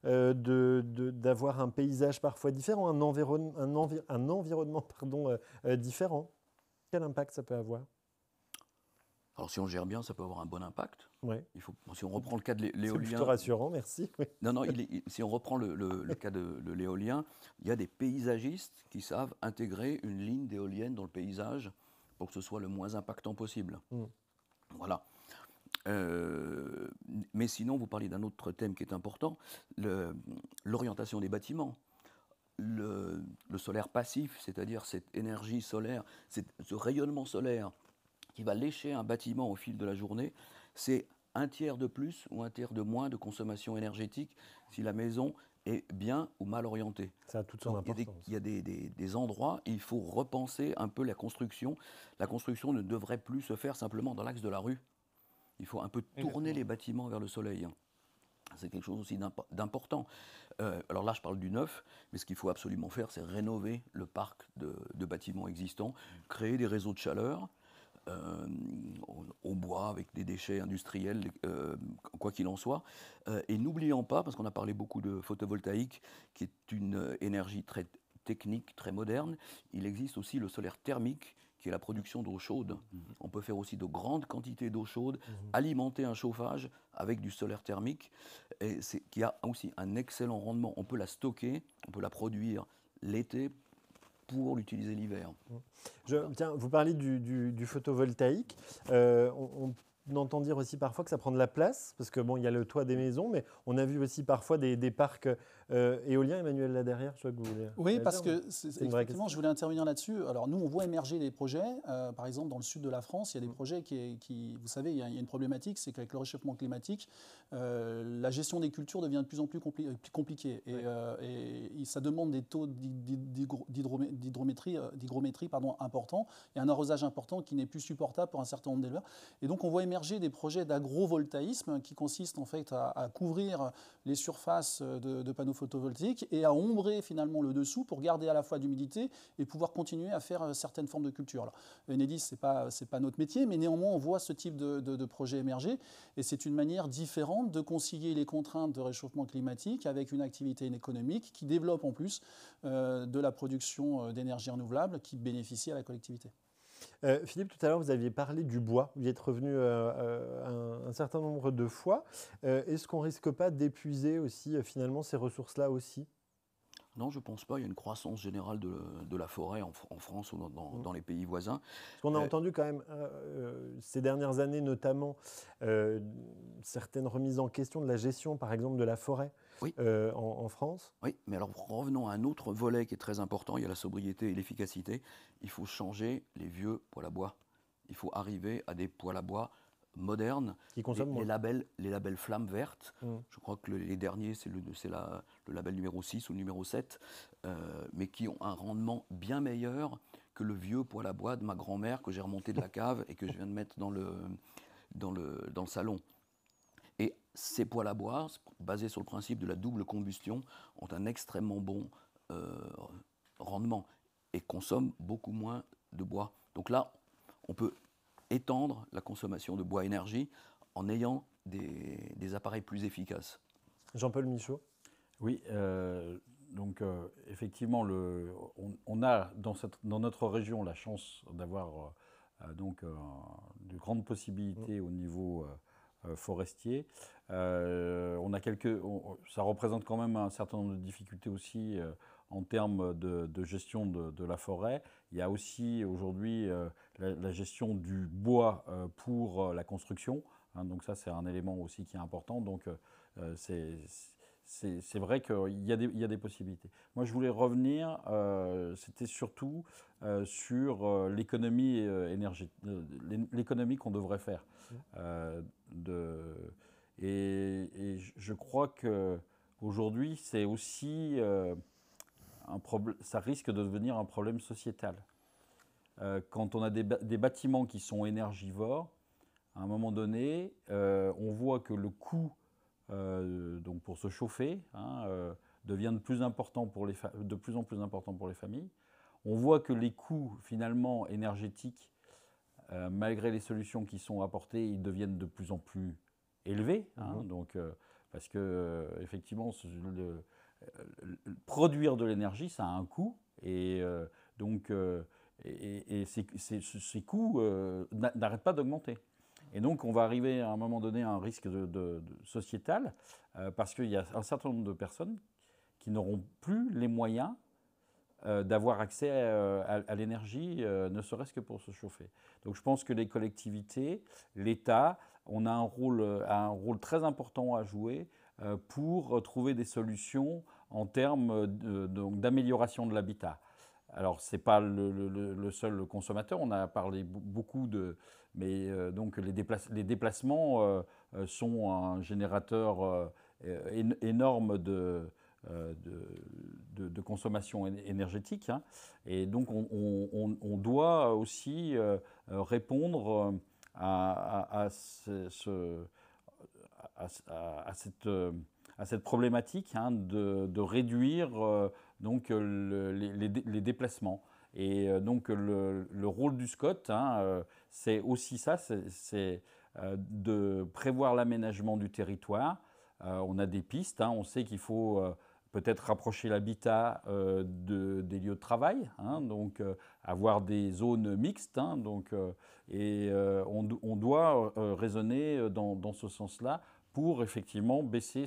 d'avoir un paysage parfois différent, un environnement différent. Quel impact ça peut avoir? Alors si on gère bien, ça peut avoir un bon impact. Ouais. Si on reprend le cas de l'éolien... C'est plutôt rassurant, merci. Oui. Non, si on reprend le cas de l'éolien, il y a des paysagistes qui savent intégrer une ligne d'éolienne dans le paysage pour que ce soit le moins impactant possible. Voilà. Mais sinon, vous parlez d'un autre thème qui est important, l'orientation des bâtiments. Le solaire passif, c'est-à-dire cette énergie solaire, ce rayonnement solaire qui va lécher un bâtiment au fil de la journée, c'est un tiers de plus ou un tiers de moins de consommation énergétique si la maison est bien ou mal orientée. Ça a toute son importance. Il y a des endroits, il faut repenser un peu la construction. La construction ne devrait plus se faire simplement dans l'axe de la rue. Il faut un peu tourner les bâtiments vers le soleil. C'est quelque chose aussi d'important. Alors là, je parle du neuf, mais ce qu'il faut absolument faire, c'est rénover le parc de bâtiments existants, créer des réseaux de chaleur au bois avec des déchets industriels, quoi qu'il en soit. Et n'oublions pas, parce qu'on a parlé beaucoup de photovoltaïque, qui est une énergie très technique, très moderne, il existe aussi le solaire thermique, qui est la production d'eau chaude. On peut faire aussi de grandes quantités d'eau chaude, alimenter un chauffage avec du solaire thermique, et qui a aussi un excellent rendement. On peut la stocker, on peut la produire l'été pour l'utiliser l'hiver. Tiens, vous parlez du photovoltaïque. On entend dire aussi parfois que ça prend de la place, parce que bon, il y a le toit des maisons, mais on a vu aussi parfois des parcs éoliens. Emmanuel, là derrière, je crois que vous voulez. Oui, parce que effectivement, je voulais intervenir là-dessus. Alors nous, on voit émerger des projets. Par exemple, dans le sud de la France, il y a des projets qui vous savez, il y a une problématique, c'est qu'avec le réchauffement climatique, la gestion des cultures devient de plus en plus compliquée. Et ça demande des taux d'hygrométrie importants et un arrosage important qui n'est plus supportable pour un certain nombre d'éleveurs. Et donc, on voit émerger des projets d'agrovoltaïsme qui consistent en fait à couvrir les surfaces de panneaux photovoltaïques et à ombrer finalement le dessous pour garder à la fois d'humidité et pouvoir continuer à faire certaines formes de culture. Alors, Enedis, c'est pas notre métier, mais néanmoins on voit ce type de projet émerger et c'est une manière différente de concilier les contraintes de réchauffement climatique avec une activité économique qui développe en plus de la production d'énergie renouvelable qui bénéficie à la collectivité. Philippe, tout à l'heure, vous aviez parlé du bois. Vous y êtes revenu un certain nombre de fois. Est-ce qu'on ne risque pas d'épuiser aussi, finalement, ces ressources-là aussi ? Non, je ne pense pas. Il y a une croissance générale de la forêt en France ou dans les pays voisins. Parce qu'on a entendu quand même, ces dernières années notamment, certaines remises en question de la gestion, par exemple, de la forêt en France. Oui, mais alors revenons à un autre volet qui est très important. Il y a la sobriété et l'efficacité. Il faut changer les vieux poêles à bois. Il faut arriver à des poêles à bois modernes, qui consomment moins. Les labels flammes vertes. Je crois que les derniers, c'est le label numéro 6 ou numéro 7, mais qui ont un rendement bien meilleur que le vieux poêle à bois de ma grand-mère que j'ai remonté de la cave et que je viens de mettre dans le salon. Et ces poêles à bois, basés sur le principe de la double combustion, ont un extrêmement bon rendement et consomment beaucoup moins de bois. Donc là, on peut étendre la consommation de bois énergie en ayant des appareils plus efficaces. Jean-Paul Michaud. Oui, donc effectivement, on a dans notre région la chance d'avoir de grandes possibilités au niveau forestier. On a ça représente quand même un certain nombre de difficultés aussi en termes de gestion de la forêt. Il y a aussi aujourd'hui la gestion du bois pour la construction. Donc ça, c'est un élément aussi qui est important. Donc c'est vrai qu'il y a des possibilités. Moi, je voulais revenir, c'était surtout sur l'économie énergétique, l'économie qu'on devrait faire. Et je crois qu'aujourd'hui, c'est aussi ça risque de devenir un problème sociétal. Quand on a des bâtiments qui sont énergivores, à un moment donné, on voit que le coût donc pour se chauffer devient de plus en plus important pour les familles. On voit que les coûts finalement énergétiques, malgré les solutions qui sont apportées, ils deviennent de plus en plus élevés. Donc, parce que effectivement, produire de l'énergie, ça a un coût, et ces coûts n'arrêtent pas d'augmenter. Et donc, on va arriver à un moment donné à un risque sociétal, parce qu'il y a un certain nombre de personnes qui n'auront plus les moyens d'avoir accès à l'énergie, ne serait-ce que pour se chauffer. Donc je pense que les collectivités, l'État, on a un rôle très important à jouer pour trouver des solutions en termes d'amélioration de l'habitat. Alors ce n'est pas le seul consommateur, on a parlé beaucoup mais donc les déplacements sont un générateur énorme de consommation énergétique. Et donc on doit aussi répondre à à cette problématique de réduire donc, les déplacements. Et donc le rôle du SCOT, c'est aussi ça, c'est de prévoir l'aménagement du territoire. On a des pistes, on sait qu'il faut peut-être rapprocher l'habitat des lieux de travail, donc avoir des zones mixtes, et on doit raisonner dans ce sens-là pour effectivement baisser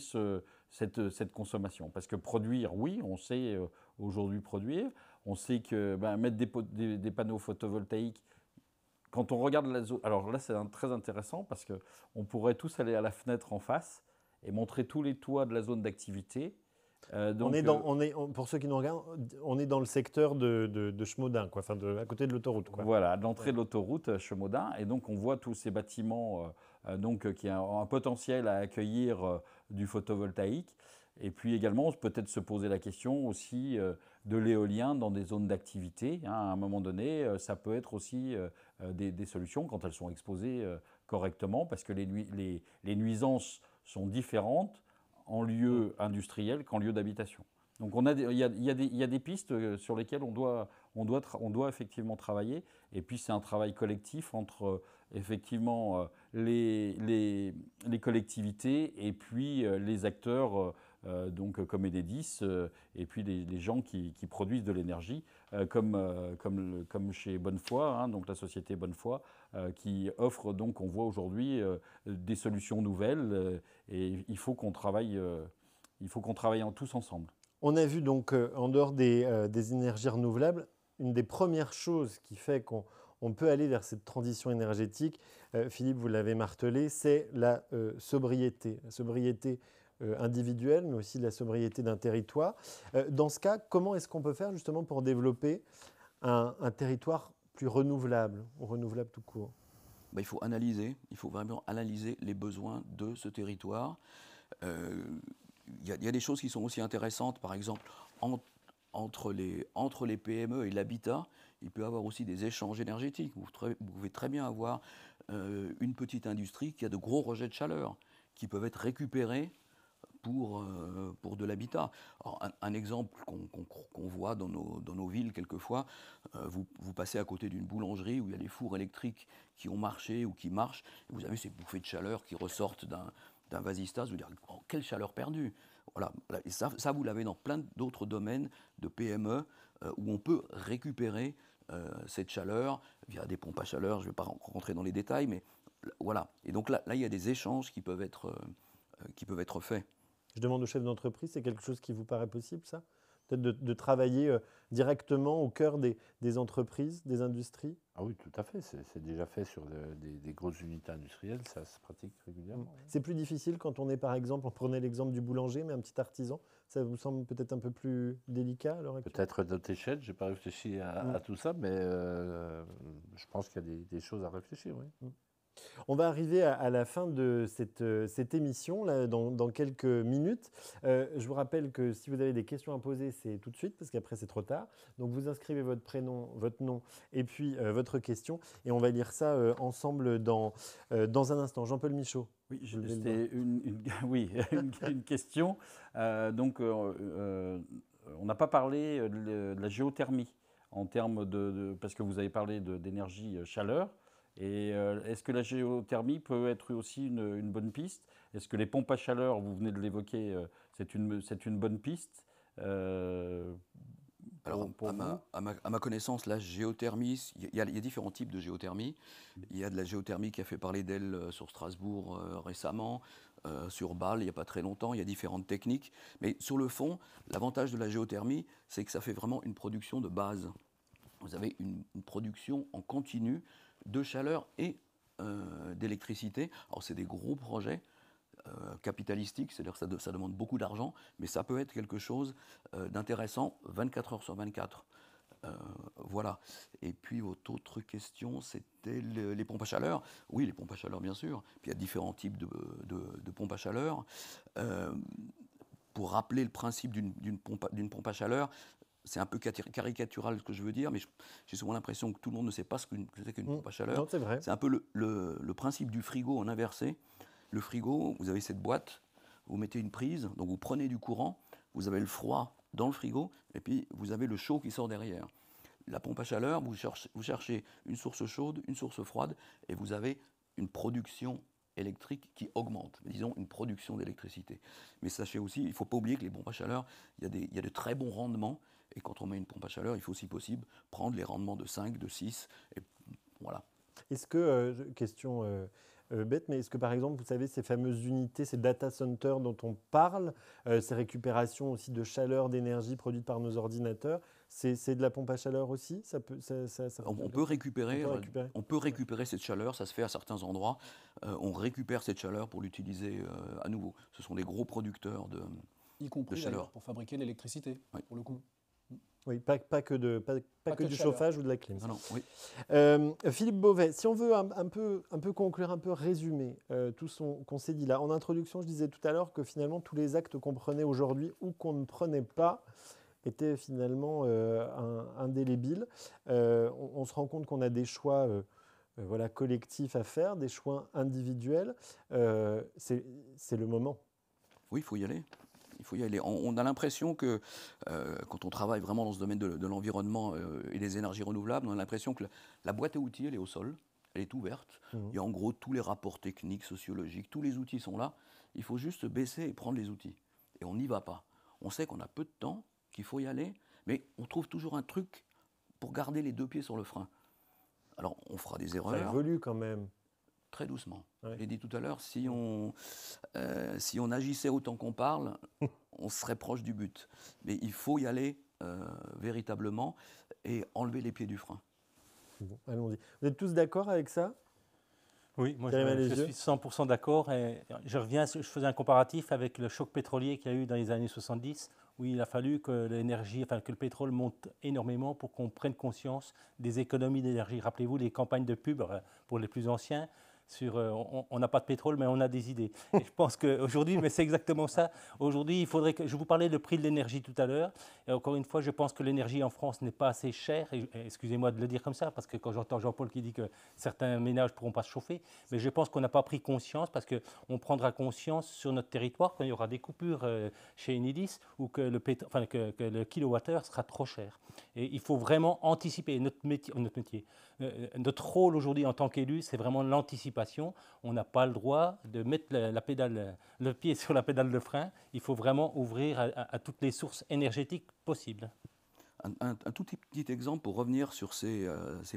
cette consommation. Parce que produire, oui, on sait aujourd'hui produire, on sait que mettre des panneaux photovoltaïques, quand on regarde la zone, alors là c'est très intéressant parce qu'on pourrait tous aller à la fenêtre en face et montrer tous les toits de la zone d'activité. Pour ceux qui nous regardent, on est dans le secteur de Chemaudin, quoi, à côté de l'autoroute. Voilà, l'entrée de l'autoroute Chemaudin. Et donc, on voit tous ces bâtiments qui ont un potentiel à accueillir du photovoltaïque. Et puis également, peut-être se poser la question aussi de l'éolien dans des zones d'activité. À un moment donné, ça peut être aussi des solutions quand elles sont exposées correctement, parce que les nuisances sont différentes en lieu industriel qu'en lieu d'habitation. Donc il y a des pistes sur lesquelles on doit effectivement travailler. Et puis c'est un travail collectif entre effectivement les collectivités et puis les acteurs donc comme Enedis et puis les gens qui produisent de l'énergie comme chez Bonnefoy, donc la société Bonnefoy qui offre, donc on voit aujourd'hui des solutions nouvelles et il faut qu'on travaille tous ensemble. On a vu donc en dehors des énergies renouvelables, une des premières choses qui fait qu'on peut aller vers cette transition énergétique, Philippe, vous l'avez martelé, c'est la sobriété. La sobriété individuelle, mais aussi la sobriété d'un territoire. Dans ce cas, comment est-ce qu'on peut faire justement pour développer un territoire plus renouvelable, ou renouvelable tout court ? Il faut vraiment analyser les besoins de ce territoire. Il y a des choses qui sont aussi intéressantes, par exemple, entre les PME et l'habitat, il peut y avoir aussi des échanges énergétiques. Vous pouvez très bien avoir une petite industrie qui a de gros rejets de chaleur, qui peuvent être récupérés pour de l'habitat. Alors, un exemple qu'on voit dans nos villes quelquefois, vous passez à côté d'une boulangerie où il y a des fours électriques qui ont marché ou qui marchent, et vous avez ces bouffées de chaleur qui ressortent d'un vasistas, vous dire oh, quelle chaleur perdue. Voilà. Et ça vous l'avez dans plein d'autres domaines de PME où on peut récupérer cette chaleur via des pompes à chaleur. Je ne vais pas rentrer dans les détails, mais voilà. Et donc là il y a des échanges qui peuvent être faits. Je demande au chef d'entreprise, c'est quelque chose qui vous paraît possible, ça ? Peut-être de travailler directement au cœur des entreprises, des industries ? Ah oui, tout à fait. C'est déjà fait sur des grosses unités industrielles, ça se pratique régulièrement. C'est plus difficile quand on est, par exemple, on prenait l'exemple du boulanger, mais un petit artisan. Ça vous semble peut-être un peu plus délicat à l'heure actuelle ? Peut-être à notre échelle, je n'ai pas réfléchi à tout ça, mais je pense qu'il y a des choses à réfléchir, oui. On va arriver à la fin de cette émission, là, dans quelques minutes. Je vous rappelle que si vous avez des questions à poser, c'est tout de suite, parce qu'après c'est trop tard. Donc vous inscrivez votre prénom, votre nom et puis votre question. Et on va lire ça ensemble dans un instant. Jean-Paul Michaud. Oui, c'était une question. Donc on n'a pas parlé de la géothermie en termes parce que vous avez parlé d'énergie chaleur. Et est-ce que la géothermie peut être aussi une bonne piste ? Est-ce que les pompes à chaleur, vous venez de l'évoquer, c'est une bonne piste Alors, à ma connaissance, la géothermie, il y a différents types de géothermie. Il y a de la géothermie qui a fait parler d'elle sur Strasbourg récemment, sur Bâle il n'y a pas très longtemps. Il y a différentes techniques. Mais sur le fond, l'avantage de la géothermie, c'est que ça fait vraiment une production de base. Vous avez une production en continu de chaleur et d'électricité. Alors c'est des gros projets capitalistiques, c'est-à-dire que ça demande beaucoup d'argent, mais ça peut être quelque chose d'intéressant 24 heures sur 24. Voilà. Et puis votre autre question, c'était les pompes à chaleur. Oui, les pompes à chaleur, bien sûr. Puis il y a différents types de pompes à chaleur. Pour rappeler le principe d'une pompe à chaleur, c'est un peu caricatural ce que je veux dire, mais j'ai souvent l'impression que tout le monde ne sait pas ce que c'est qu'une pompe à chaleur. Non, c'est vrai. C'est un peu le principe du frigo en inversé. Le frigo, vous avez cette boîte, vous mettez une prise, donc vous prenez du courant, vous avez le froid dans le frigo, et puis vous avez le chaud qui sort derrière. La pompe à chaleur, vous cherchez une source chaude, une source froide, et vous avez une production électrique qui augmente, disons une production d'électricité. Mais sachez aussi, il ne faut pas oublier que les pompes à chaleur, il y a de très bons rendements, et quand on met une pompe à chaleur, il faut si possible prendre les rendements de 5, de 6, et voilà. Est-ce que, question bête, mais est-ce que par exemple, vous savez, ces fameuses unités, ces data centers dont on parle, ces récupérations aussi de chaleur, d'énergie produite par nos ordinateurs, c'est de la pompe à chaleur aussi? On peut récupérer cette chaleur, ça se fait à certains endroits. On récupère cette chaleur pour l'utiliser à nouveau. Ce sont des gros producteurs de chaleur. Y compris pour fabriquer l'électricité, pour le coup. Oui, pas que du chauffage ou de la clim. Non, oui. Philippe Beauvais, si on veut un peu conclure, un peu résumer tout ce qu'on s'est dit là. En introduction, je disais tout à l'heure que finalement tous les actes qu'on prenait aujourd'hui ou qu'on ne prenait pas étaient finalement indélébiles. On se rend compte qu'on a des choix collectifs à faire, des choix individuels. C'est le moment. Oui, il faut y aller. Il faut y aller. On a l'impression que quand on travaille vraiment dans ce domaine de l'environnement et des énergies renouvelables, on a l'impression que la boîte à outils, elle est au sol, elle est ouverte. Il y a en gros tous les rapports techniques, sociologiques, tous les outils sont là. Il faut juste baisser et prendre les outils. Et on n'y va pas. On sait qu'on a peu de temps, qu'il faut y aller, mais on trouve toujours un truc pour garder les deux pieds sur le frein. Alors, on fera des erreurs. Ça évolue quand même. Très doucement. Ouais. J'ai dit tout à l'heure, si on agissait autant qu'on parle, on serait proche du but. Mais il faut y aller véritablement et enlever les pieds du frein. Bon, allons-y. Vous êtes tous d'accord avec ça? Oui, moi je suis 100% d'accord. Et je faisais un comparatif avec le choc pétrolier qu'il y a eu dans les années 70, où il a fallu que que le pétrole monte énormément pour qu'on prenne conscience des économies d'énergie. Rappelez-vous les campagnes de pub pour les plus anciens. On n'a pas de pétrole, mais on a des idées. Et je pense qu'aujourd'hui, mais c'est exactement ça. Aujourd'hui, il faudrait que. Je vous parlais du prix de l'énergie tout à l'heure. Et encore une fois, je pense que l'énergie en France n'est pas assez chère. Excusez-moi de le dire comme ça, parce que quand j'entends Jean-Paul qui dit que certains ménages ne pourront pas se chauffer, mais je pense qu'on n'a pas pris conscience, parce qu'on prendra conscience sur notre territoire quand il y aura des coupures chez Enedis ou que le kilowattheure sera trop cher. Et il faut vraiment anticiper. Notre rôle aujourd'hui en tant qu'élu, c'est vraiment l'anticipation. On n'a pas le droit de mettre le pied sur la pédale de frein. Il faut vraiment ouvrir à toutes les sources énergétiques possibles. Un tout petit exemple pour revenir sur ces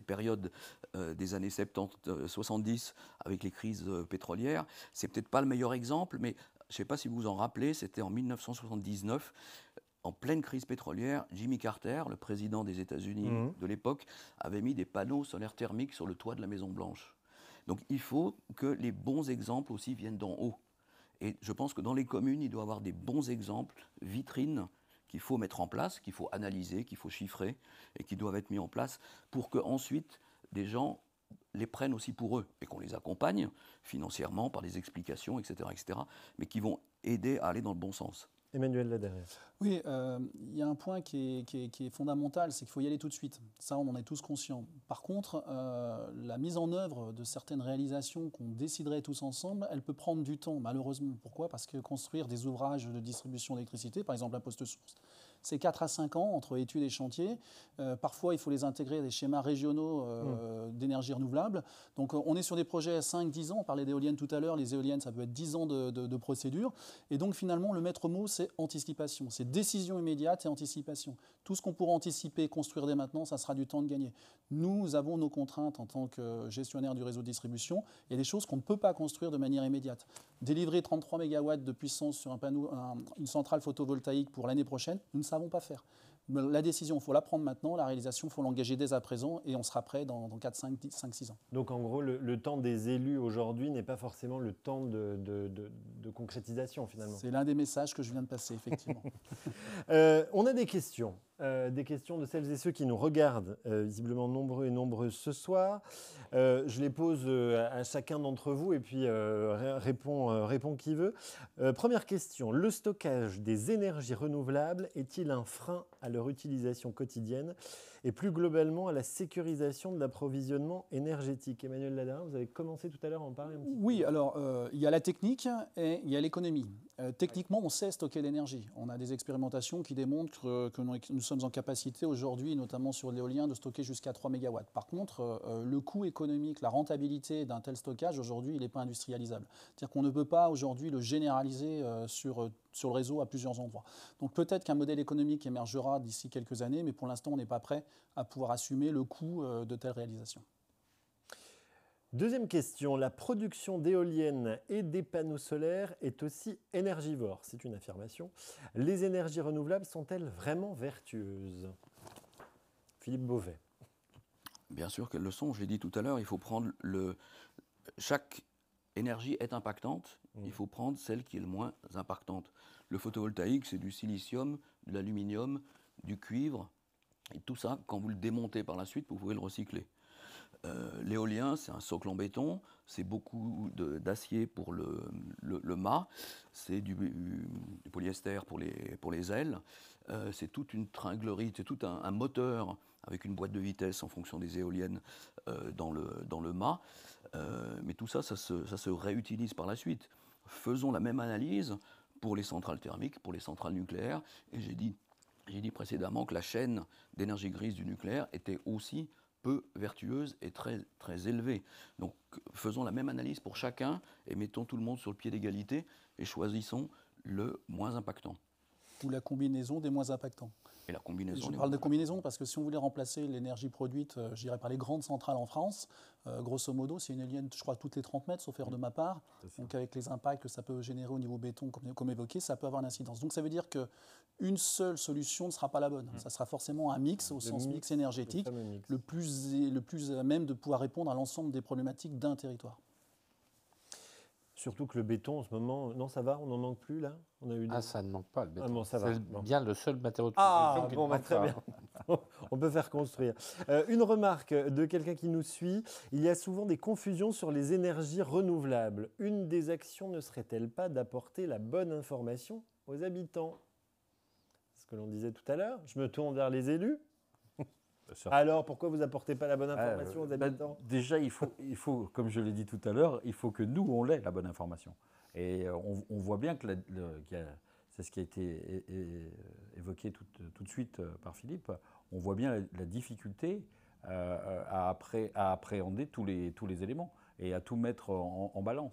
périodes des années 70, 70 avec les crises pétrolières. C'est peut-être pas le meilleur exemple, mais je ne sais pas si vous vous en rappelez, c'était en 1979. En pleine crise pétrolière, Jimmy Carter, le président des États-Unis de l'époque, avait mis des panneaux solaires thermiques sur le toit de la Maison-Blanche. Donc il faut que les bons exemples aussi viennent d'en haut. Et je pense que dans les communes, il doit y avoir des bons exemples, vitrines, qu'il faut mettre en place, qu'il faut analyser, qu'il faut chiffrer, et qui doivent être mis en place pour qu'ensuite des gens les prennent aussi pour eux, et qu'on les accompagne financièrement par des explications, etc., mais qui vont aider à aller dans le bon sens. Emmanuel Laderrière. Oui, il y a un point qui est fondamental, c'est qu'il faut y aller tout de suite. Ça, on en est tous conscients. Par contre, la mise en œuvre de certaines réalisations qu'on déciderait tous ensemble, elle peut prendre du temps, malheureusement. Pourquoi ? Parce que construire des ouvrages de distribution d'électricité, par exemple la poste source, c'est 4 à 5 ans entre études et chantiers. Parfois, il faut les intégrer à des schémas régionaux d'énergie renouvelable. Donc, on est sur des projets à 5-10 ans. On parlait d'éoliennes tout à l'heure. Les éoliennes, ça peut être 10 ans de procédure. Et donc, finalement, le maître mot, c'est anticipation. C'est décision immédiate et anticipation. Tout ce qu'on pourra anticiper et construire dès maintenant, ça sera du temps de gagner. Nous avons nos contraintes en tant que gestionnaire du réseau de distribution. Il y a des choses qu'on ne peut pas construire de manière immédiate. Délivrer 33 MW de puissance sur une centrale photovoltaïque pour l'année prochaine, nous ne savons pas faire. La décision, il faut la prendre maintenant. La réalisation, il faut l'engager dès à présent et on sera prêt dans 4, 5, 6 ans. Donc en gros, le temps des élus aujourd'hui n'est pas forcément le temps de concrétisation finalement. C'est l'un des messages que je viens de passer, effectivement. On a des questions de celles et ceux qui nous regardent, visiblement nombreux et nombreuses ce soir. Je les pose à chacun d'entre vous et puis répond qui veut. Première question, le stockage des énergies renouvelables est-il un frein à leur utilisation quotidienne ? et plus globalement à la sécurisation de l'approvisionnement énergétique. Emmanuel Ladera, vous avez commencé tout à l'heure à en parler un petit peu. Oui, alors il y a la technique et il y a l'économie. Techniquement, on sait stocker l'énergie. On a des expérimentations qui démontrent que nous sommes en capacité aujourd'hui, notamment sur l'éolien, de stocker jusqu'à 3 MW. Par contre, le coût économique, la rentabilité d'un tel stockage, aujourd'hui, il n'est pas industrialisable. C'est-à-dire qu'on ne peut pas aujourd'hui le généraliser sur le réseau à plusieurs endroits. Donc peut-être qu'un modèle économique émergera d'ici quelques années, mais pour l'instant, on n'est pas prêt à pouvoir assumer le coût de telles réalisations. Deuxième question, la production d'éoliennes et des panneaux solaires est aussi énergivore. C'est une affirmation. Les énergies renouvelables sont-elles vraiment vertueuses? Philippe Beauvais. Bien sûr qu'elles le sont. Je l'ai dit tout à l'heure, il faut prendre chaque énergie est impactante, il faut prendre celle qui est le moins impactante. Le photovoltaïque, c'est du silicium, de l'aluminium, du cuivre, et tout ça, quand vous le démontez par la suite, vous pouvez le recycler. L'éolien, c'est un socle en béton, c'est beaucoup d'acier pour le mât, c'est du polyester pour les ailes, c'est toute une tringlerie, c'est tout un moteur avec une boîte de vitesse en fonction des éoliennes dans le mât. Mais tout ça, ça se réutilise par la suite. Faisons la même analyse pour les centrales thermiques, pour les centrales nucléaires, et j'ai dit précédemment que la chaîne d'énergie grise du nucléaire était aussi peu vertueuse et très, très élevée. Donc faisons la même analyse pour chacun et mettons tout le monde sur le pied d'égalité et choisissons le moins impactant. Ou la combinaison des moins impactants. Et la combinaison. Je parle de combinaison parce que si on voulait remplacer l'énergie produite, je dirais par les grandes centrales en France, grosso modo, c'est une éolienne, je crois, toutes les 30 mètres, sauf erreur de ma part. Donc avec les impacts que ça peut générer au niveau béton, comme évoqué, ça peut avoir une incidence. Donc ça veut dire qu'une seule solution ne sera pas la bonne. Ça sera forcément un mix, au sens mix énergétique, le plus à même de pouvoir répondre à l'ensemble des problématiques d'un territoire. Surtout que le béton, en ce moment, non, ça va, on n'en manque plus, là? Ça ne manque pas, le béton. Ah bon, ça va. C'est bien le seul matériau de construction qui ne manque très pas. bien. On peut faire construire. Une remarque de quelqu'un qui nous suit. Il y a souvent des confusions sur les énergies renouvelables. Une des actions ne serait-elle pas d'apporter la bonne information aux habitants? C'est ce que l'on disait tout à l'heure. Je me tourne vers les élus. Alors, pourquoi vous n'apportez pas la bonne information aux habitants? Déjà, il faut, comme je l'ai dit tout à l'heure, il faut que nous, on l'ait, la bonne information. Et on voit bien que c'est ce qui a été évoqué tout de suite par Philippe, on voit bien la difficulté à appréhender tous les éléments et à tout mettre en balance.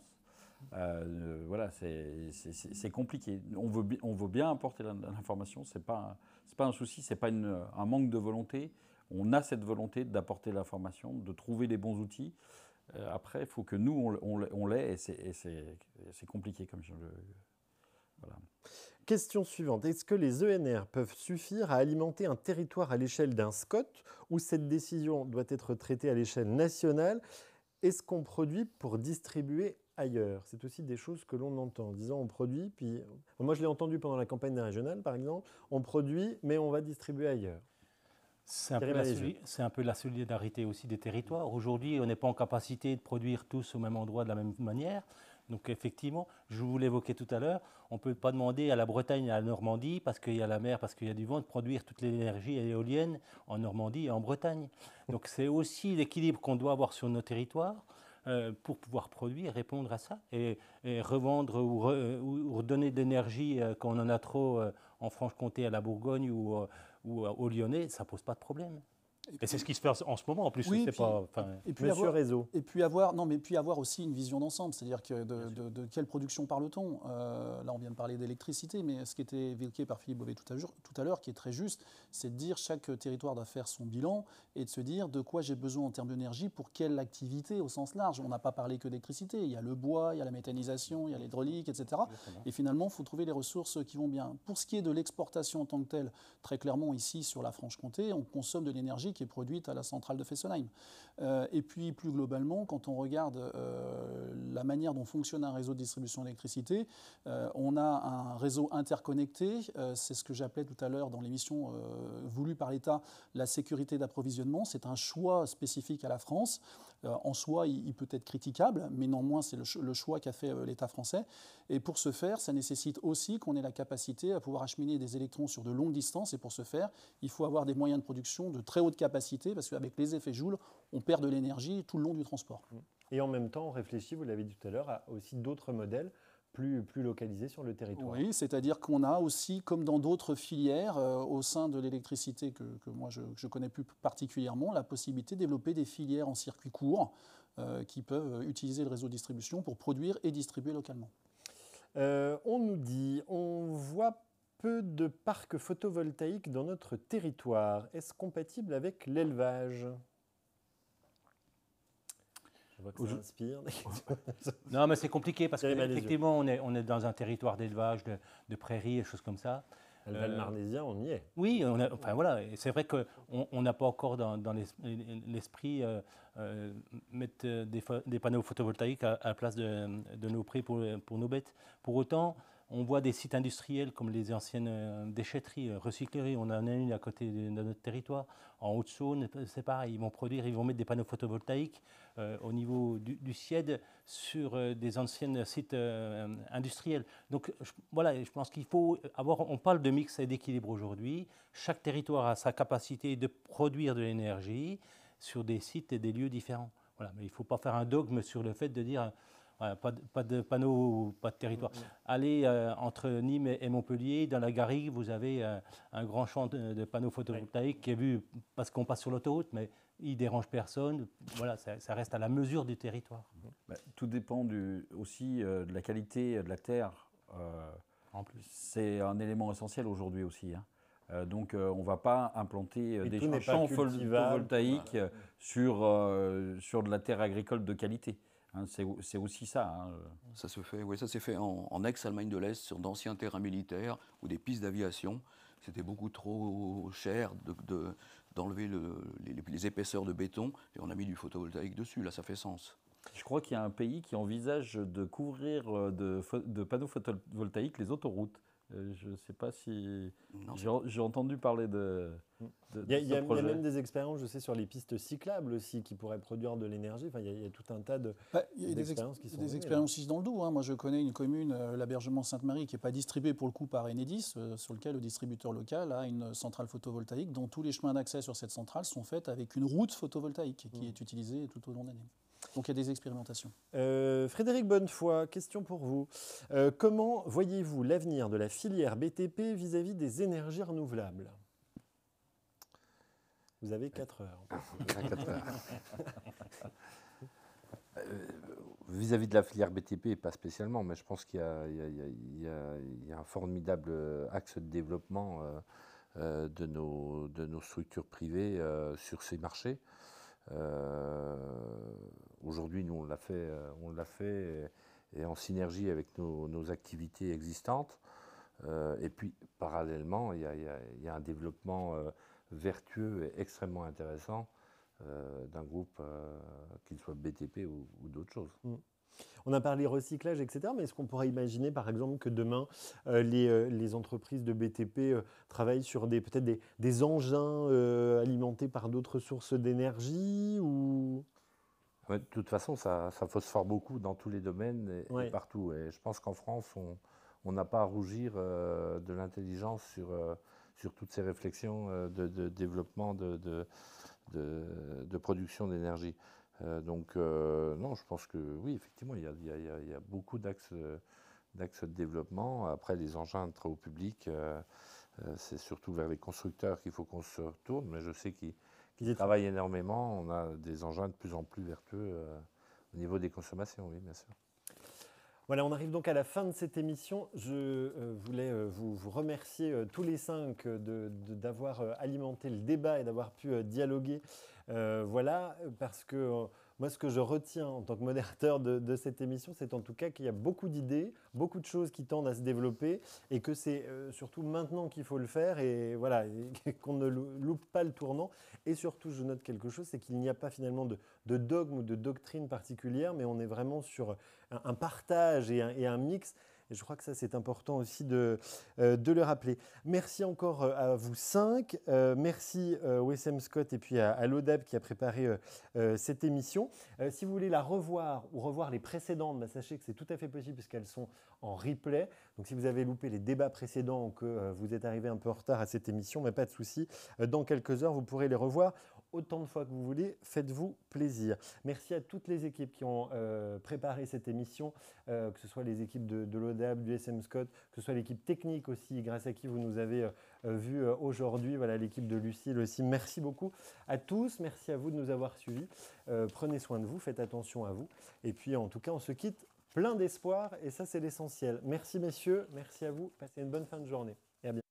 Voilà, c'est compliqué. On veut bien apporter l'information, c'est pas un souci, c'est pas un manque de volonté. On a cette volonté d'apporter l'information, de trouver les bons outils. Après, il faut que nous, on l'ait, et c'est compliqué comme voilà. Question suivante. Est-ce que les ENR peuvent suffire à alimenter un territoire à l'échelle d'un SCOT ou cette décision doit être traitée à l'échelle nationale? Est-ce qu'on produit pour distribuer ailleurs? C'est aussi des choses que l'on entend. En disant on produit, puis... Moi, je l'ai entendu pendant la campagne des régionales, par exemple. On produit, mais on va distribuer ailleurs. C'est un peu la solidarité aussi des territoires. Aujourd'hui, on n'est pas en capacité de produire tous au même endroit de la même manière. Donc effectivement, je vous l'évoquais tout à l'heure, on ne peut pas demander à la Bretagne et à la Normandie, parce qu'il y a la mer, parce qu'il y a du vent, de produire toute l'énergie éolienne en Normandie et en Bretagne. Donc c'est aussi l'équilibre qu'on doit avoir sur nos territoires pour pouvoir produire, répondre à ça et revendre ou redonner de l'énergie quand on en a trop en Franche-Comté, à la Bourgogne ou au Lyonnais, ça ne pose pas de problème. Et c'est ce qui se fait en ce moment, en plus. Oui, c'est pas, et puis Monsieur Réseau. Et puis avoir aussi une vision d'ensemble, c'est-à-dire que de quelle production parle-t-on? Là, on vient de parler d'électricité, mais ce qui était évoqué par Philippe Beauvais tout à l'heure, qui est très juste, c'est de dire chaque territoire doit faire son bilan et de se dire de quoi j'ai besoin en termes d'énergie pour quelle activité au sens large. On n'a pas parlé que d'électricité, il y a le bois, il y a la méthanisation, il y a l'hydraulique, etc. Et finalement, il faut trouver les ressources qui vont bien. Pour ce qui est de l'exportation en tant que telle, très clairement ici sur la Franche-Comté, on consomme de l'énergie qui est produite à la centrale de Fessenheim. Et puis plus globalement, quand on regarde la manière dont fonctionne un réseau de distribution d'électricité, on a un réseau interconnecté, c'est ce que j'appelais tout à l'heure dans l'émission voulue par l'État, la sécurité d'approvisionnement. C'est un choix spécifique à la France. En soi, il peut être critiquable, mais néanmoins, c'est le choix qu'a fait l'État français. Et pour ce faire, ça nécessite aussi qu'on ait la capacité à pouvoir acheminer des électrons sur de longues distances. Et pour ce faire, il faut avoir des moyens de production de très haute surcapacité, parce qu'avec les effets Joule, on perd de l'énergie tout le long du transport. Et en même temps, on réfléchit, vous l'avez dit tout à l'heure, à aussi d'autres modèles plus localisés sur le territoire. Oui, c'est-à-dire qu'on a aussi, comme dans d'autres filières, au sein de l'électricité que moi je connais plus particulièrement, la possibilité de développer des filières en circuit court qui peuvent utiliser le réseau de distribution pour produire et distribuer localement. On nous dit, on voit peu de parcs photovoltaïques dans notre territoire. Est-ce compatible avec l'élevage ? Je vois que ça inspire. Non, mais c'est compliqué parce qu'effectivement, on est dans un territoire d'élevage, de prairies et choses comme ça. Le Val-Marnésien, on y est. Oui, enfin voilà. Et c'est vrai qu'on n'a pas encore dans l'esprit mettre des panneaux photovoltaïques à la place de nos prés pour nos bêtes. Pour autant, on voit des sites industriels comme les anciennes déchetteries, recycleries. On en a une à côté de notre territoire. En Haute-Saône, c'est pareil. Ils vont mettre des panneaux photovoltaïques au niveau du SIED sur des anciens sites industriels. Donc voilà, je pense qu'il faut avoir. On parle de mix et d'équilibre aujourd'hui. Chaque territoire a sa capacité de produire de l'énergie sur des sites et des lieux différents. Voilà, mais il ne faut pas faire un dogme sur le fait de dire. Pas de panneaux, pas de territoire. Allez entre Nîmes et Montpellier, dans la Garrigue, vous avez un grand champ de panneaux photovoltaïques qui est vu parce qu'on passe sur l'autoroute, mais il ne dérange personne. Voilà, ça reste à la mesure du territoire. Tout dépend aussi de la qualité de la terre. En plus. C'est un élément essentiel aujourd'hui aussi. Donc on ne va pas implanter des champs photovoltaïques sur de la terre agricole de qualité. C'est aussi ça. Ça s'est fait en ex-Allemagne de l'Est sur d'anciens terrains militaires ou des pistes d'aviation. C'était beaucoup trop cher d'enlever les épaisseurs de béton et on a mis du photovoltaïque dessus. Là, ça fait sens. Je crois qu'il y a un pays qui envisage de couvrir de panneaux photovoltaïques les autoroutes. Je ne sais pas si... J'ai entendu parler de ce projet. Il y a même des expériences, je sais, sur les pistes cyclables aussi, qui pourraient produire de l'énergie. Enfin, il y a tout un tas d'expériences qui sont des expériences aussi dans le Doubs. Moi, je connais une commune, l'Abergement Sainte-Marie, qui n'est pas distribuée pour le coup par Enedis, sur lequel le distributeur local a une centrale photovoltaïque dont tous les chemins d'accès sur cette centrale sont faits avec une route photovoltaïque qui est utilisée tout au long de l'année. Donc il y a des expérimentations. Frédéric Bonnefoy, question pour vous. Comment voyez-vous l'avenir de la filière BTP vis-à-vis des énergies renouvelables ? Vous avez 4 heures. 4 heures. Vis-à-vis de la filière BTP, pas spécialement, mais je pense qu'il y a un formidable axe de développement de nos structures privées sur ces marchés. Aujourd'hui, nous, on l'a fait et en synergie avec nos activités existantes. Et puis, parallèlement, il y a un développement vertueux et extrêmement intéressant d'un groupe, qu'il soit BTP ou d'autres choses. On a parlé recyclage, etc. Mais est-ce qu'on pourrait imaginer, par exemple, que demain, les entreprises de BTP travaillent sur peut-être des engins alimentés par d'autres sources d'énergie ou... Ouais, de toute façon, ça phosphore beaucoup dans tous les domaines et partout. Et je pense qu'en France, on n'a pas à rougir de l'intelligence sur toutes ces réflexions de développement de production d'énergie. Donc, non, je pense que oui, effectivement, il y a beaucoup d'axes de développement. Après, les engins de travaux publics, c'est surtout vers les constructeurs qu'il faut qu'on se retourne, mais je sais qu'ils travaillent énormément. On a des engins de plus en plus vertueux au niveau des consommations, oui, bien sûr. Voilà, on arrive donc à la fin de cette émission. Je voulais vous remercier tous les 5 d'avoir alimenté le débat et d'avoir pu dialoguer. Voilà, parce que moi, ce que je retiens en tant que modérateur de cette émission, c'est en tout cas qu'il y a beaucoup d'idées, beaucoup de choses qui tendent à se développer et que c'est surtout maintenant qu'il faut le faire et voilà, et qu'on ne loupe pas le tournant. Et surtout, je note quelque chose, c'est qu'il n'y a pas finalement de dogme ou de doctrine particulière, mais on est vraiment sur un partage et un mix. Et je crois que ça, c'est important aussi de le rappeler. Merci encore à vous 5. Merci Wessem Scott et puis à l'ODAB qui a préparé cette émission. Si vous voulez la revoir ou revoir les précédentes, sachez que c'est tout à fait possible puisqu'elles sont en replay. Donc si vous avez loupé les débats précédents ou que vous êtes arrivé un peu en retard à cette émission, mais pas de souci. Dans quelques heures, vous pourrez les revoir autant de fois que vous voulez. Faites-vous plaisir. Merci à toutes les équipes qui ont préparé cette émission, que ce soit les équipes de l'ODAB, du SM Scott, que ce soit l'équipe technique aussi, grâce à qui vous nous avez vus aujourd'hui. Voilà, l'équipe de Lucille aussi. Merci beaucoup à tous. Merci à vous de nous avoir suivis. Prenez soin de vous, faites attention à vous. Et puis en tout cas, on se quitte plein d'espoir et ça, c'est l'essentiel. Merci messieurs, merci à vous. Passez une bonne fin de journée et à bientôt.